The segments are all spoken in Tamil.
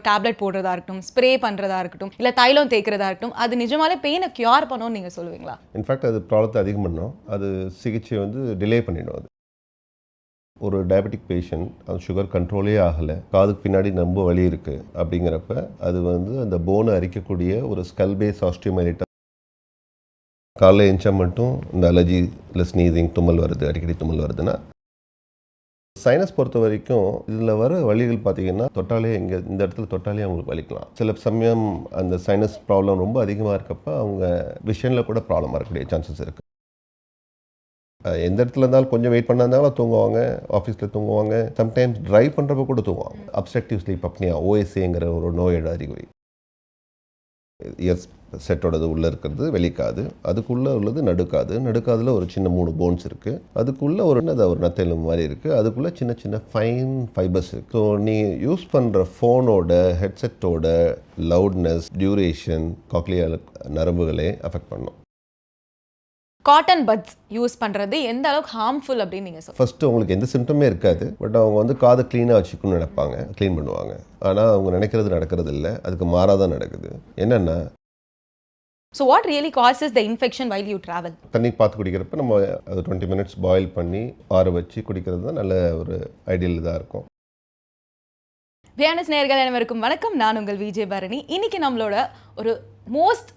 டேப்லெட் போடுறதா இருக்கட்டும், ஸ்ப்ரே பண்ணுறதா இருக்கட்டும், இல்லை தைலம் தேய்க்கிறதா இருக்கட்டும், அது நிஜமாலே பெயினை க்யூர் பண்ணணும்னு நீங்கள் சொல்லுவீங்களா? இன்ஃபேக்ட் அது ப்ராப்ளத்தை அதிகம் பண்ணும். அது சிகிச்சை வந்து டிலே பண்ணிடும். அது ஒரு டயபெட்டிக் பேஷண்ட் அது சுகர் கண்ட்ரோலே ஆகலை, காதுக்கு பின்னாடி ரொம்ப வலி இருக்குது அப்படிங்கிறப்ப அது வந்து அந்த போனை அரிக்கக்கூடிய ஒரு ஸ்கல் பேஸ் ஆஸ்டியோமைலிட்டா காலைல எழுந்தா மட்டும் இந்த அலர்ஜி இல்லை ஸ்னீசிங் தும்மல் வருது, அடிக்கடி தும்மல் வருதுன்னா சைனஸ் பொறுத்த வரைக்கும் இதில் வர வலிகள் பார்த்தீங்கன்னா தொட்டாலே இங்கே இந்த இடத்துல தொட்டாலே அவங்களுக்கு வலிக்கலாம். சில சமயம் அந்த சைனஸ் ப்ராப்ளம் ரொம்ப அதிகமாக இருக்கப்போ அவங்க விஷனில் கூட ப்ராப்ளம் வரக்கூடிய சான்சஸ் இருக்குது. எந்த இடத்துல இருந்தாலும் கொஞ்சம் வெயிட் பண்ணாலும் தூங்குவாங்க, ஆஃபீஸில் தூங்குவாங்க, சம்டைம்ஸ் ட்ரைவ் பண்ணுறப்ப கூட தூங்குவாங்க. அப்ஸ்ட்ரக்டிவ் ஸ்லீப் அப்னியா ஓஎஸ்ஏங்கிற ஒரு நோயோட அறிகுறி. இயர்ஸ் செட்டோடது உள்ளே இருக்கிறது வெளிக்காது, அதுக்குள்ளே உள்ளது நடுக்காதில் ஒரு சின்ன 3 போன்ஸ் இருக்குது, அதுக்குள்ளே ஒரு நத்தெலும்பு மாதிரி இருக்குது, அதுக்குள்ளே சின்ன சின்ன ஃபைன் ஃபைபர்ஸ் இருக்குது. ஸோ நீங்கள் யூஸ் பண்ணுற ஃபோனோட ஹெட்செட்டோட லவுட்னஸ், டியூரேஷன் காக்லியர் நரம்புகளே அஃபெக்ட் பண்ணும். காட்டன் பட்ஸ் யூஸ் பண்ணுறது எந்த அளவுக்கு ஹார்ம்ஃபுல் அப்படின்னு நீங்கள் சொல்லுங்கள்? ஃபஸ்ட்டு உங்களுக்கு எந்த சிம்டமே இருக்காது, பட் அவங்க வந்து காதை க்ளீனாக வச்சுக்கணும்னு நினைப்பாங்க, க்ளீன் பண்ணுவாங்க. ஆனால் அவங்க நினைக்கிறது நடக்கிறது இல்லை, அதுக்கு மாறாதான் நடக்குது. என்னென்னா so what really causes the infection while you travel? தண்ணி பார்த்து குடிக்கிறப்ப நம்ம அது 20 மினிட்ஸ் பாயில் பண்ணி ஆற வச்சு குடிக்கிறது தான் நல்ல ஒரு ஐடியல் இதாக இருக்கும். வியானஸ் நேயர்கள் அனைவருக்கும் வணக்கம். நான் உங்கள் விஜய் பரணி. இன்னைக்கு நம்மளோட ஒரு மோஸ்ட்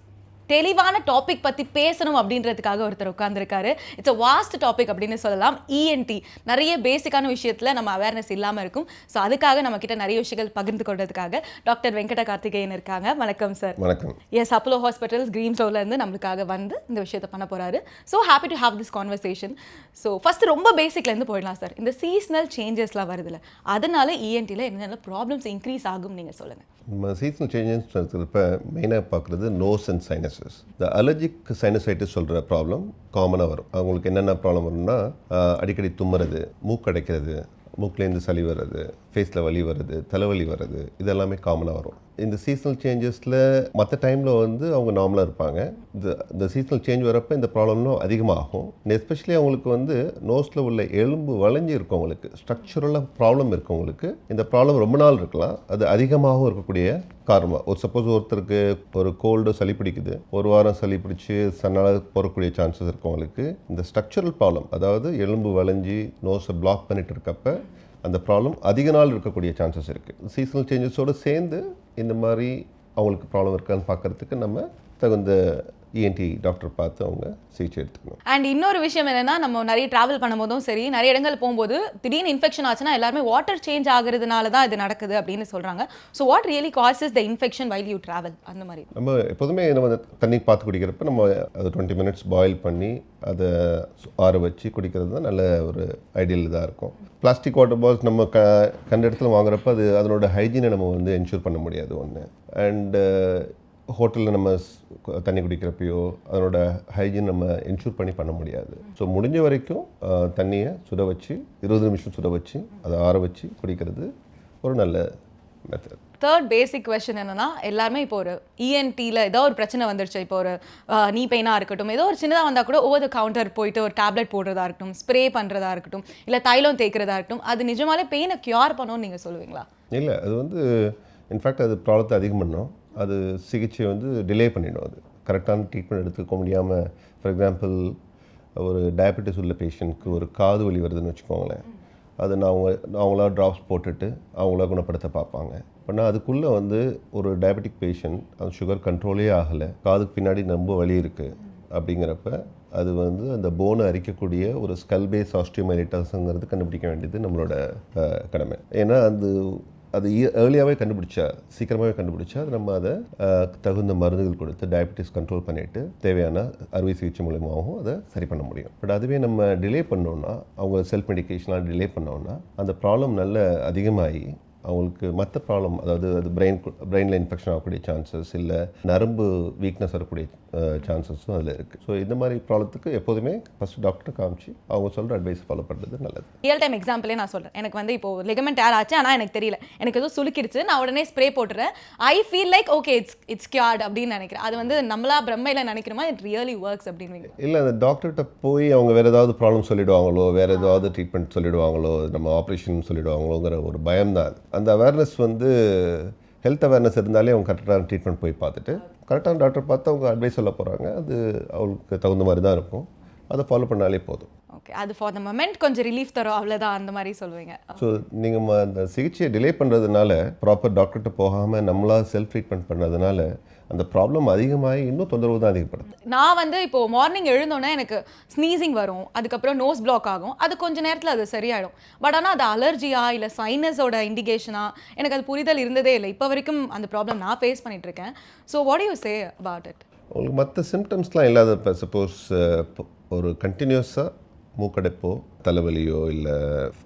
தெளிவான டாபிக் பற்றி பேசணும் அப்படின்றதுக்காக ஒருத்தர் உட்காந்துருக்காரு. இட்ஸ் அ வாஸ்ட் டாபிக் அப்படின்னு சொல்லலாம். இஎன்டி நிறைய பேசிக்கான விஷயத்தில் நம்ம அவேர்னஸ் இல்லாமல் இருக்கும். ஸோ அதுக்காக நம்மக்கிட்ட நிறைய விஷயங்கள் பகிர்ந்து கொண்டதுக்காக டாக்டர் வெங்கட கார்த்திகேயன் இருக்காங்க. வணக்கம் சார். வணக்கம். எஸ், அப்போலோ ஹாஸ்பிட்டல்ஸ் கிரீன் ஃப்ளோர்லேருந்து நம்மளுக்காக வந்து இந்த விஷயத்தை பண்ண போகிறாரு. So happy to have this conversation. So first ரொம்ப பேசிக்லேருந்து போயிடலாம் சார். இந்த சீசனல் சேஞ்சஸ்லாம் வருதுல்ல, அதனால இஎன்டியில் என்னென்ன ப்ராப்ளம்ஸ் இன்க்ரீஸ் ஆகும் நீங்கள் சொல்லுங்கள். நம்ம சீசனல் சேஞ்சஸ் இருக்கிறப்ப மெயினாக பார்க்குறது நோஸ் அண்ட் சைனஸஸ். இந்த அலர்ஜிக் சைனசைட்டிஸ் சொல்கிற ப்ராப்ளம் காமனாக வரும். அவங்களுக்கு என்னென்ன ப்ராப்ளம் வரும்னா அடிக்கடி தும்முறது, மூக்கடைக்கிறது, மூக்கிலேருந்து சளி வர்றது, ஃபேஸில் வலி வர்றது, தலைவலி வர்றது, இதெல்லாமே காமனாக வரும். இந்த சீசனல் சேஞ்சஸில் மற்ற டைமில் வந்து அவங்க நார்மலாக இருப்பாங்க. இந்த சீசனல் சேஞ்ச் வரப்போ இந்த ப்ராப்ளம்லாம் அதிகமாகும். எஸ்பெஷலி அவங்களுக்கு வந்து நோஸில் உள்ள எலும்பு வளைஞ்சி இருக்கவங்களுக்கு, ஸ்ட்ரக்சரலாக ப்ராப்ளம் இருக்கவங்களுக்கு இந்த ப்ராப்ளம் ரொம்ப நாள் இருக்கலாம். அது அதிகமாகவும் இருக்கக்கூடிய காரணமாக ஒரு சப்போஸ் ஒருத்தருக்கு ஒரு கோல்டு சளி பிடிக்குது, ஒரு வாரம் சளி பிடிச்சி சன்னால் போகக்கூடிய சான்சஸ் இருக்கவங்களுக்கு இந்த ஸ்ட்ரக்சரல் ப்ராப்ளம், அதாவது எலும்பு வளைஞ்சி நோஸை பிளாக் பண்ணிட்டு இருக்கப்ப அந்த ப்ராப்ளம் அதிக நாள் இருக்கக்கூடிய சான்சஸ் இருக்குது. சீசனல் சேஞ்சஸோடு சேர்ந்து இந்த மாதிரி அவங்களுக்கு ப்ராப்ளம் இருக்கான்னு பார்க்குறதுக்கு நம்ம தகுந்த இஎன்டி டாக்டர் பார்த்து அவங்க சிகிச்சை எடுத்துக்கணும். அண்ட் இன்னொரு விஷயம் என்னென்னா, நம்ம நிறைய ட்ராவல் பண்ணும்போதும் சரி, நிறைய இடங்கள் போகும்போது திடீர்னு இன்ஃபெக்ஷன் ஆச்சுன்னா எல்லாருமே வாட்டர் சேஞ்ச் ஆகுறதுனால தான் இது நடக்குது அப்படின்னு சொல்கிறாங்க. So what really causes the infection while you travel? அந்த மாதிரி நம்ம எப்போதுமே நம்ம தண்ணி பார்த்து குடிக்கிறப்ப நம்ம அது 20 மினிட்ஸ் பாயில் பண்ணி அதை ஆற வச்சு குடிக்கிறது தான் நல்ல ஒரு ஐடியல் இதாக இருக்கும். பிளாஸ்டிக் வாட்டர் பாட்டில்ஸ் நம்ம கண்ட இடத்துல வாங்குறப்ப அது அதனோட ஹைஜீனை நம்ம வந்து என்ஷூர் பண்ண முடியாது ஒன்று. அண்டு ஹோட்டலில் நம்ம தண்ணி குடிக்கிறப்பையோ அதனோட ஹைஜீன் நம்ம என்ஷூர் பண்ண முடியாது. ஸோ முடிஞ்ச வரைக்கும் தண்ணியை சுட வச்சு 20 நிமிஷம் சுட வச்சு அதை ஆற வச்சு குடிக்கிறது ஒரு நல்ல மெத்தட். தேர்ட் பேசிக் கொஸ்டின் என்னன்னா, எல்லாருமே இப்போ ஒரு இஎன்டியில் ஏதோ ஒரு பிரச்சனை வந்துருச்சு, இப்போ ஒரு நீ பெயினாக இருக்கட்டும், ஏதோ ஒரு சின்னதாக வந்தால் கூட ஓவர் த கவுண்டர் போயிட்டு ஒரு டேப்லெட் போடுறதா இருக்கட்டும், ஸ்ப்ரே பண்ணுறதா இருக்கட்டும், இல்லை தைலம் தேய்க்கிறதா இருக்கட்டும், அது நிஜமாலே பெயினை க்யூர் பண்ணணும்னு நீங்கள் சொல்லுவீங்களா? இல்லை, அது வந்து இன்ஃபேக்ட் அது ப்ராப்ளத்தை அதிகம் பண்ணும். அது சிகிச்சை வந்து டிலே பண்ணிடும். அது கரெக்டான ட்ரீட்மெண்ட் எடுத்துக்க முடியாமல், ஃபார் எக்ஸாம்பிள் ஒரு டயபெட்டிஸ் உள்ள பேஷண்ட்க்கு ஒரு காது வலி வருதுன்னு வச்சுக்கோங்களேன், அது அவங்களா ட்ராப்ஸ் போட்டுட்டு அவங்கள குணப்படுத்த பார்ப்பாங்க. ஆனால் அதுக்குள்ளே வந்து ஒரு டயபெட்டிக் பேஷண்ட் அது சுகர் கண்ட்ரோலே ஆகலை, காதுக்கு பின்னாடி ரொம்ப வலி இருக்குது அப்படிங்கிறப்ப அது வந்து அந்த போனை அரிக்கக்கூடிய ஒரு ஸ்கல் பேஸ் ஆஸ்டியோமைலிட்டாஸுங்கிறது கண்டுபிடிக்க வேண்டியது நம்மளோட கடமை. ஏன்னா அது ஏர்லியாகவே சீக்கிரமாகவே கண்டுபிடிச்சா அது நம்ம அதை தகுந்த மருந்துகள் கொடுத்து டயபெட்டிஸ் கண்ட்ரோல் பண்ணிவிட்டு தேவையான அறுவை சிகிச்சை மூலமாகவும் அதை சரி பண்ண முடியும். பட் அதுவே நம்ம டிலே பண்ணோன்னா, அவங்க செல்ஃப் மெடிக்கேஷனாக டிலே பண்ணோன்னா அந்த ப்ராப்ளம் நல்ல அதிகமாகி அவங்களுக்கு மற்ற ப்ராப்ளம், அதாவது அது பிரெயினில் இன்ஃபெக்ஷன் ஆகக்கூடிய சான்சஸ், இல்லை நரம்பு வீக்னஸ் வரக்கூடிய சான்சஸும் அதில் இருக்குது. ஸோ இந்த மாதிரி ப்ராப்ளத்துக்கு எப்போதுமே ஃபஸ்ட்டு டாக்டர் காமிச்சு அவங்க சொல்கிற அட்வைஸ் ஃபாலோ பண்ணுறது நல்லது. ரியல் டைம் எக்ஸாம்பிளே நான் சொல்கிறேன். எனக்கு வந்து இப்போ லிகமெண்ட் டேர் ஆச்சு, ஆனால் எனக்கு தெரியல, எனக்கு எதுவும் சுலுக்கிடுச்சு, நான் உடனே ஸ்ப்ரே போட்டுறேன். I feel like okay it's cured அப்படின்னு நினைக்கிறேன். அது வந்து நம்மளா பிரம்மையில் நினைக்கிறோமா, இட் ரியலி ஒர்க்ஸ் அப்படின்னு? இல்லை, அந்த டாக்டர்கிட்ட போய் அவங்க வேறு ஏதாவது ப்ராப்ளம் சொல்லிவிடுவாங்களோ, வேறு ஏதாவது ட்ரீட்மெண்ட் சொல்லிவிடுவாங்களோ, நம்ம ஆப்ரேஷன் சொல்லிவிடுவாங்களோங்கிற ஒரு பயம்தான். அந்த அவேர்னஸ் வந்து ஹெல்த் அவேர்னஸ் இருந்தாலே அவங்க கரெக்டான ட்ரீட்மெண்ட் போய் பார்த்துட்டு கரெக்டான டாக்டர் பார்த்து அவங்க அட்வைஸ் சொல்ல போகிறாங்க. அது அவங்களுக்கு தகுந்த மாதிரி தான் இருக்கும். அதை ஃபாலோ பண்ணாலே போதும். ஓகே, அது ஃபார் த மொமெண்ட் கொஞ்சம் ரிலீஃப் தரும், அவ்வளோதான், அந்த மாதிரி சொல்லுவீங்க. ஸோ நீங்கள் அந்த சிகிச்சையை டிலே பண்ணுறதுனால, ப்ராப்பர் டாக்டர்கிட்ட போகாமல் நம்மளாக செல்ஃப் ட்ரீட்மெண்ட் பண்ணுறதுனால அந்த ப்ராப்ளம் அதிகமாகி இன்னும் தொந்தரவு தான் அதிகப்படுது. நான் வந்து இப்போது மார்னிங் எழுந்தோன்னே எனக்கு ஸ்னீசிங் வரும், அதுக்கப்புறம் நோஸ் பிளாக் ஆகும், அது கொஞ்சம் நேரத்தில் அது சரியாயிடும். பட் ஆனால் அது அலர்ஜியா இல்லை சைனஸோட இண்டிகேஷனா எனக்கு அது புரிதல் இருந்ததே இல்லை. இப்போ வரைக்கும் அந்த ப்ராப்ளம் நான் ஃபேஸ் பண்ணிகிட்ருக்கேன். So what you say about it? உங்களுக்கு மற்ற சிம்டம்ஸ்லாம் இல்லாத, இப்போ சப்போஸ் ஒரு கண்டினியூஸாக மூக்கடைப்போ தலைவலியோ இல்லை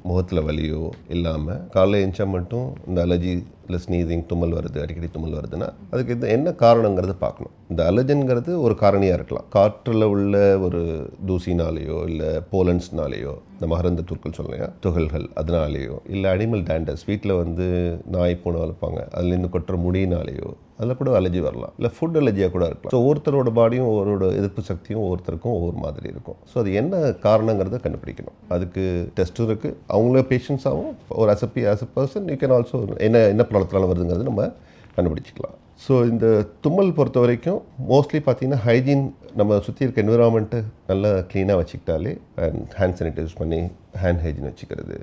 முகத்தில் வலியோ இல்லாமல் காலைல எழுந்தா மட்டும் இந்த அலர்ஜி இல்லை ஸ்னீசிங் தும்மல் வருது, அடிக்கடி தும்மல் வருதுன்னா அதுக்கு இது என்ன காரணங்கிறத பார்க்கணும். இந்த அலர்ஜன்கிறது ஒரு காரணியாக இருக்கலாம். காற்றில் உள்ள ஒரு தூசினாலேயோ இல்லை போலன்ஸ்னாலேயோ, இந்த மகரந்த தூள்கள் சொல்லலையா துகள்கள் அதனாலேயோ, இல்லை அனிமல் டேண்டஸ் வீட்டில் வந்து நாய் பூனை வளர்ப்பாங்க அதுலேருந்து கொட்டுற முடியினாலேயோ அதில் கூட அலர்ஜி வரலாம். இல்லை ஃபுட் அலர்ஜியாக கூட இருக்கலாம். ஸோ ஒவ்வொருத்தரோட பாடியும் ஒவ்வொரு எதிர்ப்பு சக்தியும் ஒவ்வொருத்தருக்கும் ஒவ்வொரு மாதிரி இருக்கும். ஸோ அது என்ன காரணங்கிறத கண்டுபிடிக்கணும். அதுக்கு டெஸ்ட்டும் இருக்குது. அவங்கள பேஷண்ட்ஸாகவும் ஒரு as a person you can also என்ன ப்ராப்ளத்தினால வருதுங்கிறது நம்ம கண்டுபிடிச்சிக்கலாம். ஸோ இந்த தும்மல் பொறுத்த வரைக்கும் மோஸ்ட்லி பார்த்திங்கன்னா ஹைஜீன், நம்ம சுற்றி இருக்க என்விரான்மெண்ட்டு நல்லா க்ளீனாக வச்சுக்கிட்டாலே, அண்ட் ஹேண்ட் சானிடைஸ் பண்ணி ஹேண்ட் ஹைஜீன் வச்சுக்கிறது,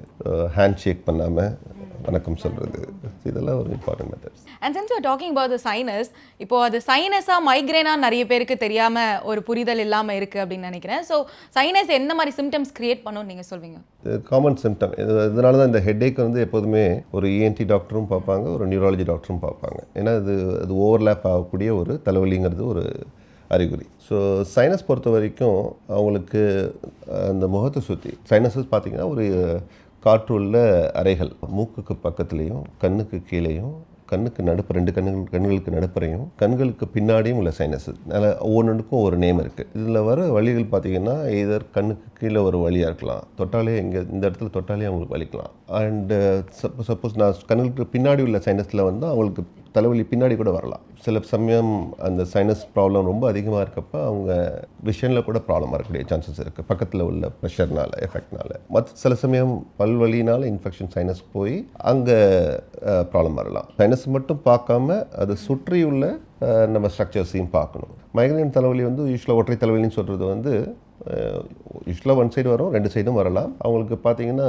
ஹேண்ட் ஷேக் பண்ணாமல் வணக்கம் சொல்கிறது, இதெல்லாம் ஒரு important methods. And since you are talking about the sinus, இப்போது அது சைனஸா மைக்ரேனா நிறைய பேருக்கு தெரியாமல் ஒரு புரிதல் இல்லாமல் இருக்குது அப்படின்னு நினைக்கிறேன். ஸோ சைனஸ் என்ன மாதிரி சிம்டம்ஸ் கிரியேட் பண்ணுன்னு நீங்கள் சொல்வீங்க? Common symptom. இதனால தான் இந்த ஹெட்டேக் வந்து எப்போதுமே ஒரு இஎன்டி டாக்டரும் பார்ப்பாங்க, ஒரு நியூராலஜி டாக்டரும் பார்ப்பாங்க. ஏன்னா அது ஓவர்லேப் ஆகக்கூடிய ஒரு தலைவலிங்கிறது ஒரு அறிகுறி. ஸோ சைனஸ் பொறுத்த வரைக்கும் அவங்களுக்கு அந்த முகத்தை சுற்றி சைனஸஸ் பார்த்திங்கன்னா ஒரு காற்று உள்ள அறைகள் மூக்குக்கு பக்கத்துலேயும் கண்ணுக்கு கீழேயும் கண்ணுக்கு நடுப்பு ரெண்டு கண்களுக்கு நடுப்புறையும் கண்களுக்கு பின்னாடியும் உள்ள சைனஸ். அதனால் ஒவ்வொன்றுக்கும் ஒரு நேம் இருக்குது. இதில் வர வலிகள் பார்த்திங்கன்னா எதர் கண்ணுக்கு கீழே ஒரு வலியாக இருக்கலாம், தொட்டாலே இந்த இடத்துல தொட்டாலே அவங்களுக்கு வலிக்கலாம். அண்டு சப்போஸ் நான் கண்களுக்கு பின்னாடி உள்ள சைனஸில் வந்து அவங்களுக்கு தலைவலி பின்னாடி கூட வரலாம். சில சமயம் அந்த சைனஸ் ப்ராப்ளம் ரொம்ப அதிகமாக இருக்கப்போ அவங்க விஷனில் கூட ப்ராப்ளம் வரக்கூடிய சான்சஸ் இருக்குது, பக்கத்தில் உள்ள ப்ரெஷர்னால எஃபெக்ட்னால. மற்ற சில சமயம் பல்வலினால் இன்ஃபெக்ஷன் சைனஸ் போய் அங்கே ப்ராப்ளம் வரலாம். சைனஸ் மட்டும் பார்க்காம அதை சுற்றியுள்ள நம்ம ஸ்ட்ரக்சர்ஸையும் பார்க்கணும். மைக்ரேன் தலைவலி வந்து யூஸ்வலாக ஒற்றை தலைவலின்னு சொல்கிறது வந்து யூஸ்வலாக ஒன் சைடு வரும், ரெண்டு சைடும் வரலாம். அவங்களுக்கு பார்த்தீங்கன்னா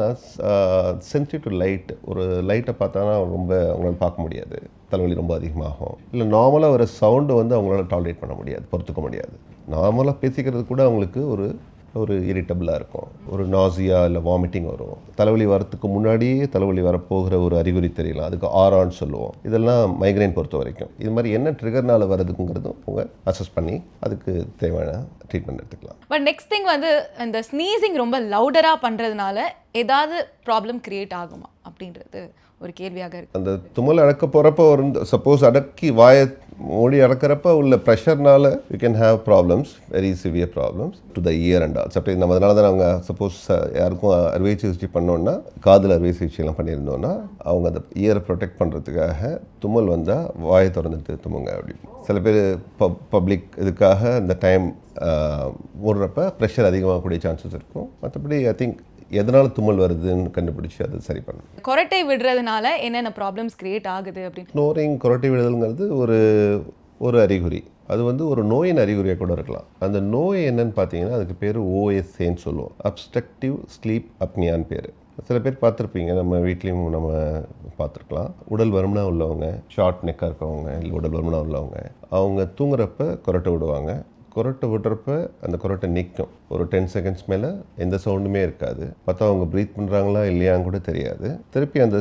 சென்சிட்டிவ் டு லைட், ஒரு லைட்டை பார்த்தானா ரொம்ப அவங்களால பார்க்க முடியாது, தலைவலி ரொம்ப அதிகமாகும். இல்லை நார்மலாக வர சவுண்டு வந்து அவங்களால டாலரேட் பண்ண முடியாது, பொறுத்துக்க முடியாது. நார்மலாக பேசிக்கிறது கூட அவங்களுக்கு ஒரு இரிட்டபிளாக இருக்கும், ஒரு நாசியா இல்லை வாமிட்டிங் வரும். தலைவலி வரத்துக்கு முன்னாடியே தலைவலி வரப்போகிற ஒரு அறிகுறி தெரியலாம், அதுக்கு ஆரான்னு சொல்லுவோம். இதெல்லாம் மைக்ரைன் பொறுத்த வரைக்கும். இது மாதிரி என்ன ட்ரிகர்னால் வருதுங்கிறதும் அவங்க அசஸ் பண்ணி அதுக்கு தேவையான ட்ரீட்மெண்ட் எடுத்துக்கலாம். பட் நெக்ஸ்ட் திங் வந்து இந்த ஸ்னீசிங் ரொம்ப லவுடராக பண்ணுறதுனால ஏதாவது ப்ராப்ளம் கிரியேட் ஆகுமா அப்படின்றது ஒரு கேள்வியாக இருக்குது. அந்த தும்மல் அடக்க போகிறப்ப ஒரு சப்போஸ் அடக்கி வாயை மூடி அடக்கிறப்ப உள்ள ப்ரெஷர்னால you can have problems, very severe problems to the ear and all. Suppose நம்ம அதனால தான் அவங்க சப்போஸ் யாருக்கும் அறுவை சிகிச்சை பண்ணோன்னா, காதில் அறுவை சிகிச்சைலாம் பண்ணியிருந்தோன்னா அவங்க அந்த இயரை ப்ரொடெக்ட் பண்ணுறதுக்காக தும்மல் வந்தால் வாயை திறந்துட்டு தும்முங்க அப்படின்னு. சில பேர் பப்ளிக் இதுக்காக இந்த டைம் மூடுறப்ப ப்ரெஷர் அதிகமாகக்கூடிய சான்சஸ் இருக்கும். மற்றபடி ஐ திங்க் எதனால் தும்மல் வருதுன்னு கண்டுபிடிச்சி அதை சரி பண்ணணும். கொரட்டை விடுறதுனால என்னென்ன ப்ராப்ளம்ஸ் கிரியேட் ஆகுது அப்படின்னு? ஸ்னோரிங், கொரட்டை விடுதல்ங்கிறது ஒரு அறிகுறி. அது வந்து ஒரு நோயின் அறிகுறியாக கூட இருக்கலாம். அந்த நோய் என்னன்னு பார்த்தீங்கன்னா அதுக்கு பேர் ஓஎஸ்ஏன்னு சொல்லுவோம், அப்ஸ்ட்ரக்டிவ் ஸ்லீப் அப்னியான்னு பேர். சில பேர் பார்த்துருப்பீங்க, நம்ம வீட்லேயும் நம்ம பார்த்துருக்கலாம். உடல் வருமனாக உள்ளவங்க, ஷார்ட் நெக்காக இருக்கவங்க, இல்லை உடல் வருமனாக உள்ளவங்க, அவங்க தூங்குறப்ப கொரட்டை விடுவாங்க. கொரட்டை விடுறப்ப அந்த கொரட்டை நிற்கும், ஒரு 10 செகண்ட்ஸ் மேலே எந்த சவுண்டுமே இருக்காது. பார்த்தா அவங்க ப்ரீத் பண்ணுறாங்களா இல்லையான்னு கூட தெரியாது. திருப்பி அந்த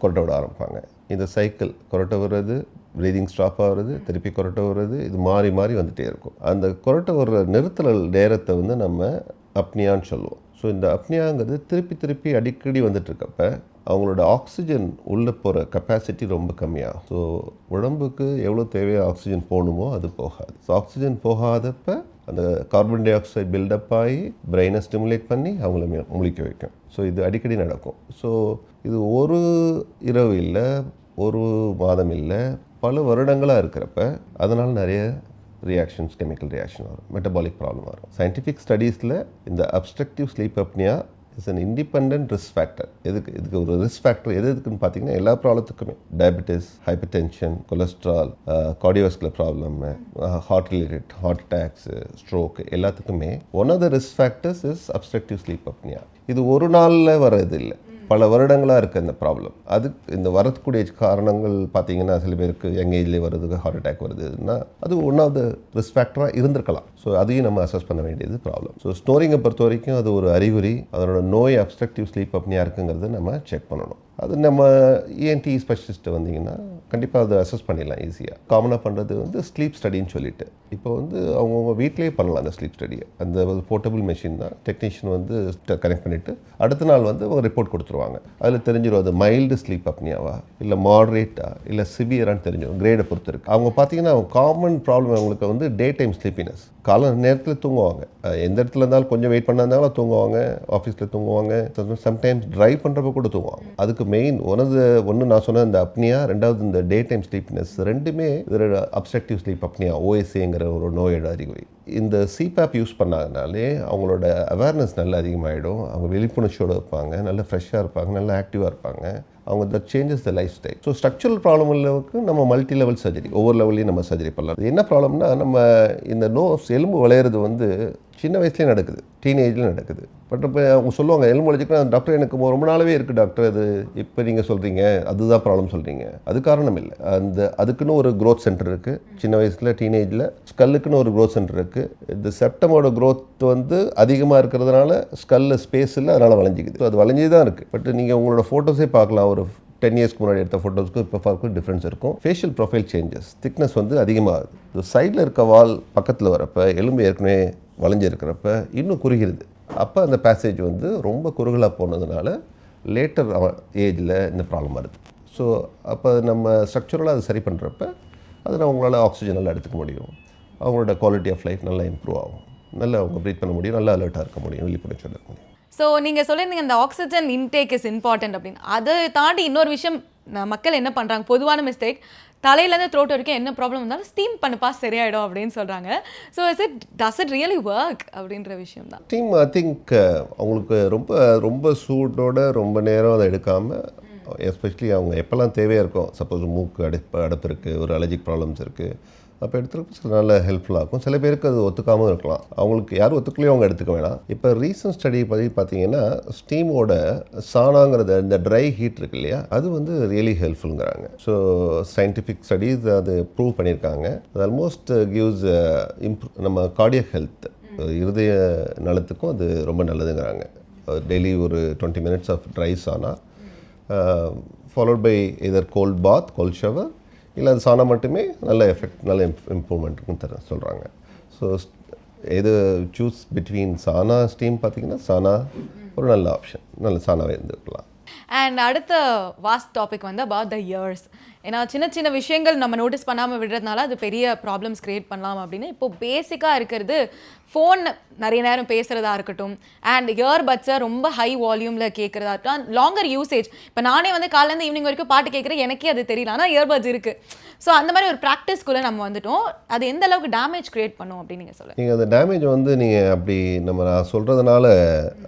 கொரட்டை விட ஆரம்பிப்பாங்க. இந்த சைக்கிள், கொரட்டை விடுறது, ப்ரீதிங் ஸ்டாப் ஆகுறது, திருப்பி கொரட்டை விடுறது, இது மாறி மாறி வந்துகிட்டே இருக்கும். அந்த கொரட்டை விடுற நிறுத்தல் நேரத்தை வந்து நம்ம அப்னியான்னு சொல்லுவோம். ஸோ இந்த அப்னியாங்கிறது திருப்பி அடிக்கடி வந்துட்டுருக்கப்ப அவங்களோட ஆக்சிஜன் உள்ளே போகிற கெப்பாசிட்டி ரொம்ப கம்மியாகும். ஸோ உடம்புக்கு எவ்வளோ தேவையான ஆக்சிஜன் போகணுமோ அது போகாது. ஸோ ஆக்சிஜன் போகாதப்ப அந்த கார்பன் டை ஆக்சைடு பில்டப் ஆகி பிரெயினை ஸ்டிமுலேட் பண்ணி அவங்கள முழிக்க வைக்கும். ஸோ இது அடிக்கடி நடக்கும். ஸோ இது ஒரு இரவு இல்லை, ஒரு மாதம் இல்லை, பல வருடங்களாக இருக்கிறப்ப அதனால் நிறைய கெமிக்கல் ரியாக்ஷன் வரும், மெட்டபாலிக் ப்ராப்ளம் வரும். சயின்டிஃபிக் ஸ்டடீஸில் இந்த obstructive sleep apnea it's an independent risk factor. இதுக்கு ஒரு ரிஸ்க் ஃபேக்டர் எதுக்குன்னு பார்த்தீங்கன்னா எல்லா ப்ராப்ளத்துக்குமே diabetes, hypertension, cholesterol, cardiovascular problem, heart related heart attacks, stroke எல்லாத்துக்குமே one of the risk factors is obstructive sleep apnea. இது ஒரு நாளில் வர்றது இல்லை, பல வருடங்களாக இருக்குது இந்த ப்ராப்ளம். இந்த வரக்கூடிய காரணங்கள் பார்த்தீங்கன்னா சில பேருக்கு யங் ஏஜ்லேயே வருது, ஹார்ட் அட்டாக் வருதுன்னா அது ஒன் ஆஃப் த ரிஸ்க் ஃபேக்டராக இருந்திருக்கலாம். ஸோ அதையும் நம்ம அசஸ் பண்ண வேண்டியது ப்ராப்ளம். ஸோ ஸ்னோரிங்கை பொறுத்த வரைக்கும் அது ஒரு அறிகுறி, அதனோட நோய் அப்ஸ்ட்ரக்டிவ் ஸ்லீப் அப்னியா இருக்குங்கிறது நம்ம செக் பண்ணணும். அது நம்ம இஎன்டி ஸ்பெஷலிஸ்ட்டு வந்தீங்கன்னா கண்டிப்பாக அதை அசஸ் பண்ணிடலாம் ஈஸியாக. காமனாக பண்ணுறது வந்து ஸ்லீப் ஸ்டடின்னு சொல்லிட்டு இப்போ வந்து அவங்கவுங்க வீட்லேயே பண்ணலாம் அந்த ஸ்லீப் ஸ்டடியை. அந்த போர்ட்டபிள் மெஷின் தான், டெக்னீஷியன் வந்து கனெக்ட் பண்ணிவிட்டு அடுத்த நாள் வந்து அவங்க ரிப்போர்ட் கொடுத்துருவாங்க. அதில் தெரிஞ்சிடும் அது மைல்டு ஸ்லீப் அப்னியாவா இல்லை மாட்ரேட்டா இல்லை சிவியரான்னு தெரிஞ்சிடும், கிரேடை பொறுத்து இருக்குது. அவங்க பார்த்தீங்கன்னா காமன் ப்ராப்ளம் அவங்களுக்கு வந்து டே டைம் ஸ்லீப்பினஸ், கால நேரத்தில் தூங்குவாங்க, எந்த இடத்துல இருந்தாலும் கொஞ்சம் வெயிட் பண்ணாலும் தூங்குவாங்க, ஆஃபீஸில் தூங்குவாங்க, சம்டைம்ஸ் ட்ரைவ் பண்ணுறப்ப கூட தூங்குவாங்க. அதுக்கு மெயின் ஒன்று நான் சொன்ன இந்த அப்னியா, ரெண்டாவது இந்த டே டைம் ஸ்லீப்னஸ், ரெண்டுமே அப்ஸ்ட்ரக்டிவ் ஸ்லீப் அப்னியா ஓஎஸ்ஏங்கிற ஒரு நோயோட அறிகுறி. இந்த சிபேப் யூஸ் பண்ணாதனாலே அவங்களோட அவேர்னஸ் நல்லா அதிகமாகிடும், அவங்க விழிப்புணர்ச்சியோடு இருப்பாங்க, நல்லா ஃப்ரெஷ்ஷாக இருப்பாங்க, நல்லா ஆக்டிவாக இருப்பாங்க. அவங்க that changes the lifestyle. So structural problem உள்ளவுக்கு நம்ம மல்டி லெவல் சர்ஜரி, ஒவ்வொரு லெவல்லையும் நம்ம சர்ஜரி பண்ணலாம். என்ன ப்ராப்ளம்னா நம்ம இந்த எலும்பு வளையிறது வந்து சின்ன வயசுலேயே நடக்குது, டீனேஜ்லேயும் நடக்குது. பட் இப்போ அவங்க சொல்லுவாங்க எலும்பு வளைச்சிக்கினா டாக்டர் எனக்கு ரொம்ப நாளாவே இருக்குது டாக்டர், அது இப்போ நீங்கள் சொல்கிறீங்க அதுதான் ப்ராப்ளம் சொல்கிறீங்க, அது காரணம் இல்லை. அதுக்குன்னு ஒரு க்ரோத் சென்டர் இருக்குது சின்ன வயசில் டீனேஜில், ஸ்கல்லுக்குன்னு ஒரு க்ரோத் சென்டர் இருக்குது. இந்த செப்டமோட க்ரோத் வந்து அதிகமாக இருக்கிறதுனால ஸ்கல்ல ஸ்பேஸ் இல்லை, அதனால் வளைஞ்சிக்குது. அது வளைஞ்சி தான் இருக்குது. பட் நீங்கள் உங்களோட ஃபோட்டோஸே பார்க்கலாம், ஒரு 10 இயர்ஸ்க்கு முன்னாடி எடுத்த ஃபோட்டோஸ்க்கு இப்போ பார்க்க டிஃப்ரென்ஸ் இருக்கும். ஃபேஷியல் ப்ரொஃபைல் சேஞ்சஸ், திக்னஸ் வந்து அதிகமாகுது. இந்த சைடில் இருக்க வால் பக்கத்தில் வரப்போ எலும்பு ஏற்கனவே வளைஞ்சிருக்கிறப்ப இன்னும் குறுகிறது. அப்போ அந்த பேசேஜ் வந்து ரொம்ப குறுகலாக போனதுனால லேட்டர் ஏஜில் இந்த ப்ராப்ளம் வருது. ஸோ அப்போ நம்ம ஸ்ட்ரக்சரலாக அதை சரி பண்ணுறப்ப அதில் அவங்களால ஆக்சிஜன் நல்லா எடுத்துக்க முடியும், அவங்களோட குவாலிட்டி ஆஃப் லைஃப் நல்லா இம்ப்ரூவ் ஆகும், நல்லா அவங்க ப்ரீத் பண்ண முடியும், நல்லா அலர்ட்டாக இருக்க முடியும், விழிப்புணர்ச்சியோட இருக்க முடியும். ஸோ நீங்கள் சொல்லியிருந்தீங்க இந்த ஆக்சிஜன் இன்டேக் இஸ் இம்பார்ட்டன்ட் அப்படின்னு. அதை தாண்டி இன்னொரு விஷயம் மக்கள் என்ன பண்ணுறாங்க, பொதுவான மிஸ்டேக், தலையிலேருந்து த்ரோட் வரைக்கும் என்ன ப்ராப்ளம் இருந்தாலும் ஸ்டீம் பண்ணுப்பா சரியாயிடும் அப்படின்னு சொல்கிறாங்க. So does it really work அப்படின்ற விஷயம் தான். ஸ்டீம் ஐ திங்க் அவங்களுக்கு ரொம்ப ரொம்ப சூடோட ரொம்ப நேரம் அதை எடுக்காமல், எஸ்பெஷலி அவங்க எப்போல்லாம் தேவையாக இருக்கும், சப்போஸ் மூக்கு அடைப்பு இருக்குது, ஒரு அலர்ஜிக் ப்ராப்ளம்ஸ் இருக்குது, அப்போ எடுத்துகிட்டு நல்ல ஹெல்ப்ஃபுல்லாக இருக்கும். சில பேருக்கு அது ஒத்துக்காமல் இருக்கலாம், அவங்களுக்கு யாரும் ஒத்துக்கலையும் அவங்க எடுத்துக்க வேணாம். இப்போ ரீசன்ட் ஸ்டடி பற்றி பார்த்தீங்கன்னா ஸ்டீமோட சானாங்கிறது இந்த ட்ரை ஹீட் இருக்கு இல்லையா, அது வந்து ரியலி ஹெல்ப்ஃபுல்ங்கிறாங்க. ஸோ சயின்டிஃபிக் ஸ்டடீஸ் அது ப்ரூவ் பண்ணியிருக்காங்க. அது ஆல்மோஸ்ட் கிவ்ஸ் நம்ம கார்டியக் ஹெல்த், இருதய நலத்துக்கும் அது ரொம்ப நல்லதுங்கிறாங்க. டெய்லி ஒரு 20 minutes of dry sauna followed by either cold bath, cold shower, இல்லை அது சானா மட்டுமே நல்ல எஃபெக்ட், நல்ல இம்ப்ரூவ்மெண்ட்டுக்கும் சொல்கிறாங்க. ஸோ எது சூஸ் பிட்வீன் சானா ஸ்டீம் பார்த்தீங்கன்னா சானா ஒரு நல்ல ஆப்ஷன், நல்ல சானாவே இருந்துக்கலாம். அண்ட் அடுத்த வாஸ்ட் டாபிக் வந்து அபவுட் த இயர்ஸ். ஏன்னா சின்ன சின்ன விஷயங்கள் நம்ம நோட்டீஸ் பண்ணாமல் விடுறதுனால அது பெரிய ப்ராப்ளம்ஸ் க்ரியேட் பண்ணலாம் அப்படின்னு இப்போது பேசிக்காக இருக்கிறது ஃபோன் நிறைய நேரம் பேசுகிறதா இருக்கட்டும், அண்ட் இயர்பட்ஸை ரொம்ப ஹை வால்யூமில் கேட்குறதா இருக்கட்டும், லாங்கர் யூசேஜ். இப்போ நானே வந்து காலையிலேருந்து ஈவினிங் வரைக்கும் பாட்டு கேட்குறேன், எனக்கே அது தெரியல, ஆனால் இயர்பட்ஸ் இருக்குது. ஸோ அந்த மாதிரி ஒரு ப்ராக்டிஸ்குள்ளே நம்ம வந்துட்டோம். அது எந்த அளவுக்கு டேமேஜ் க்ரியேட் பண்ணும் அப்படின்னு நீங்கள் சொல்லுங்கள். நீங்கள் அந்த டேமேஜ் வந்து நீங்கள் அப்படி நான் சொல்கிறதுனால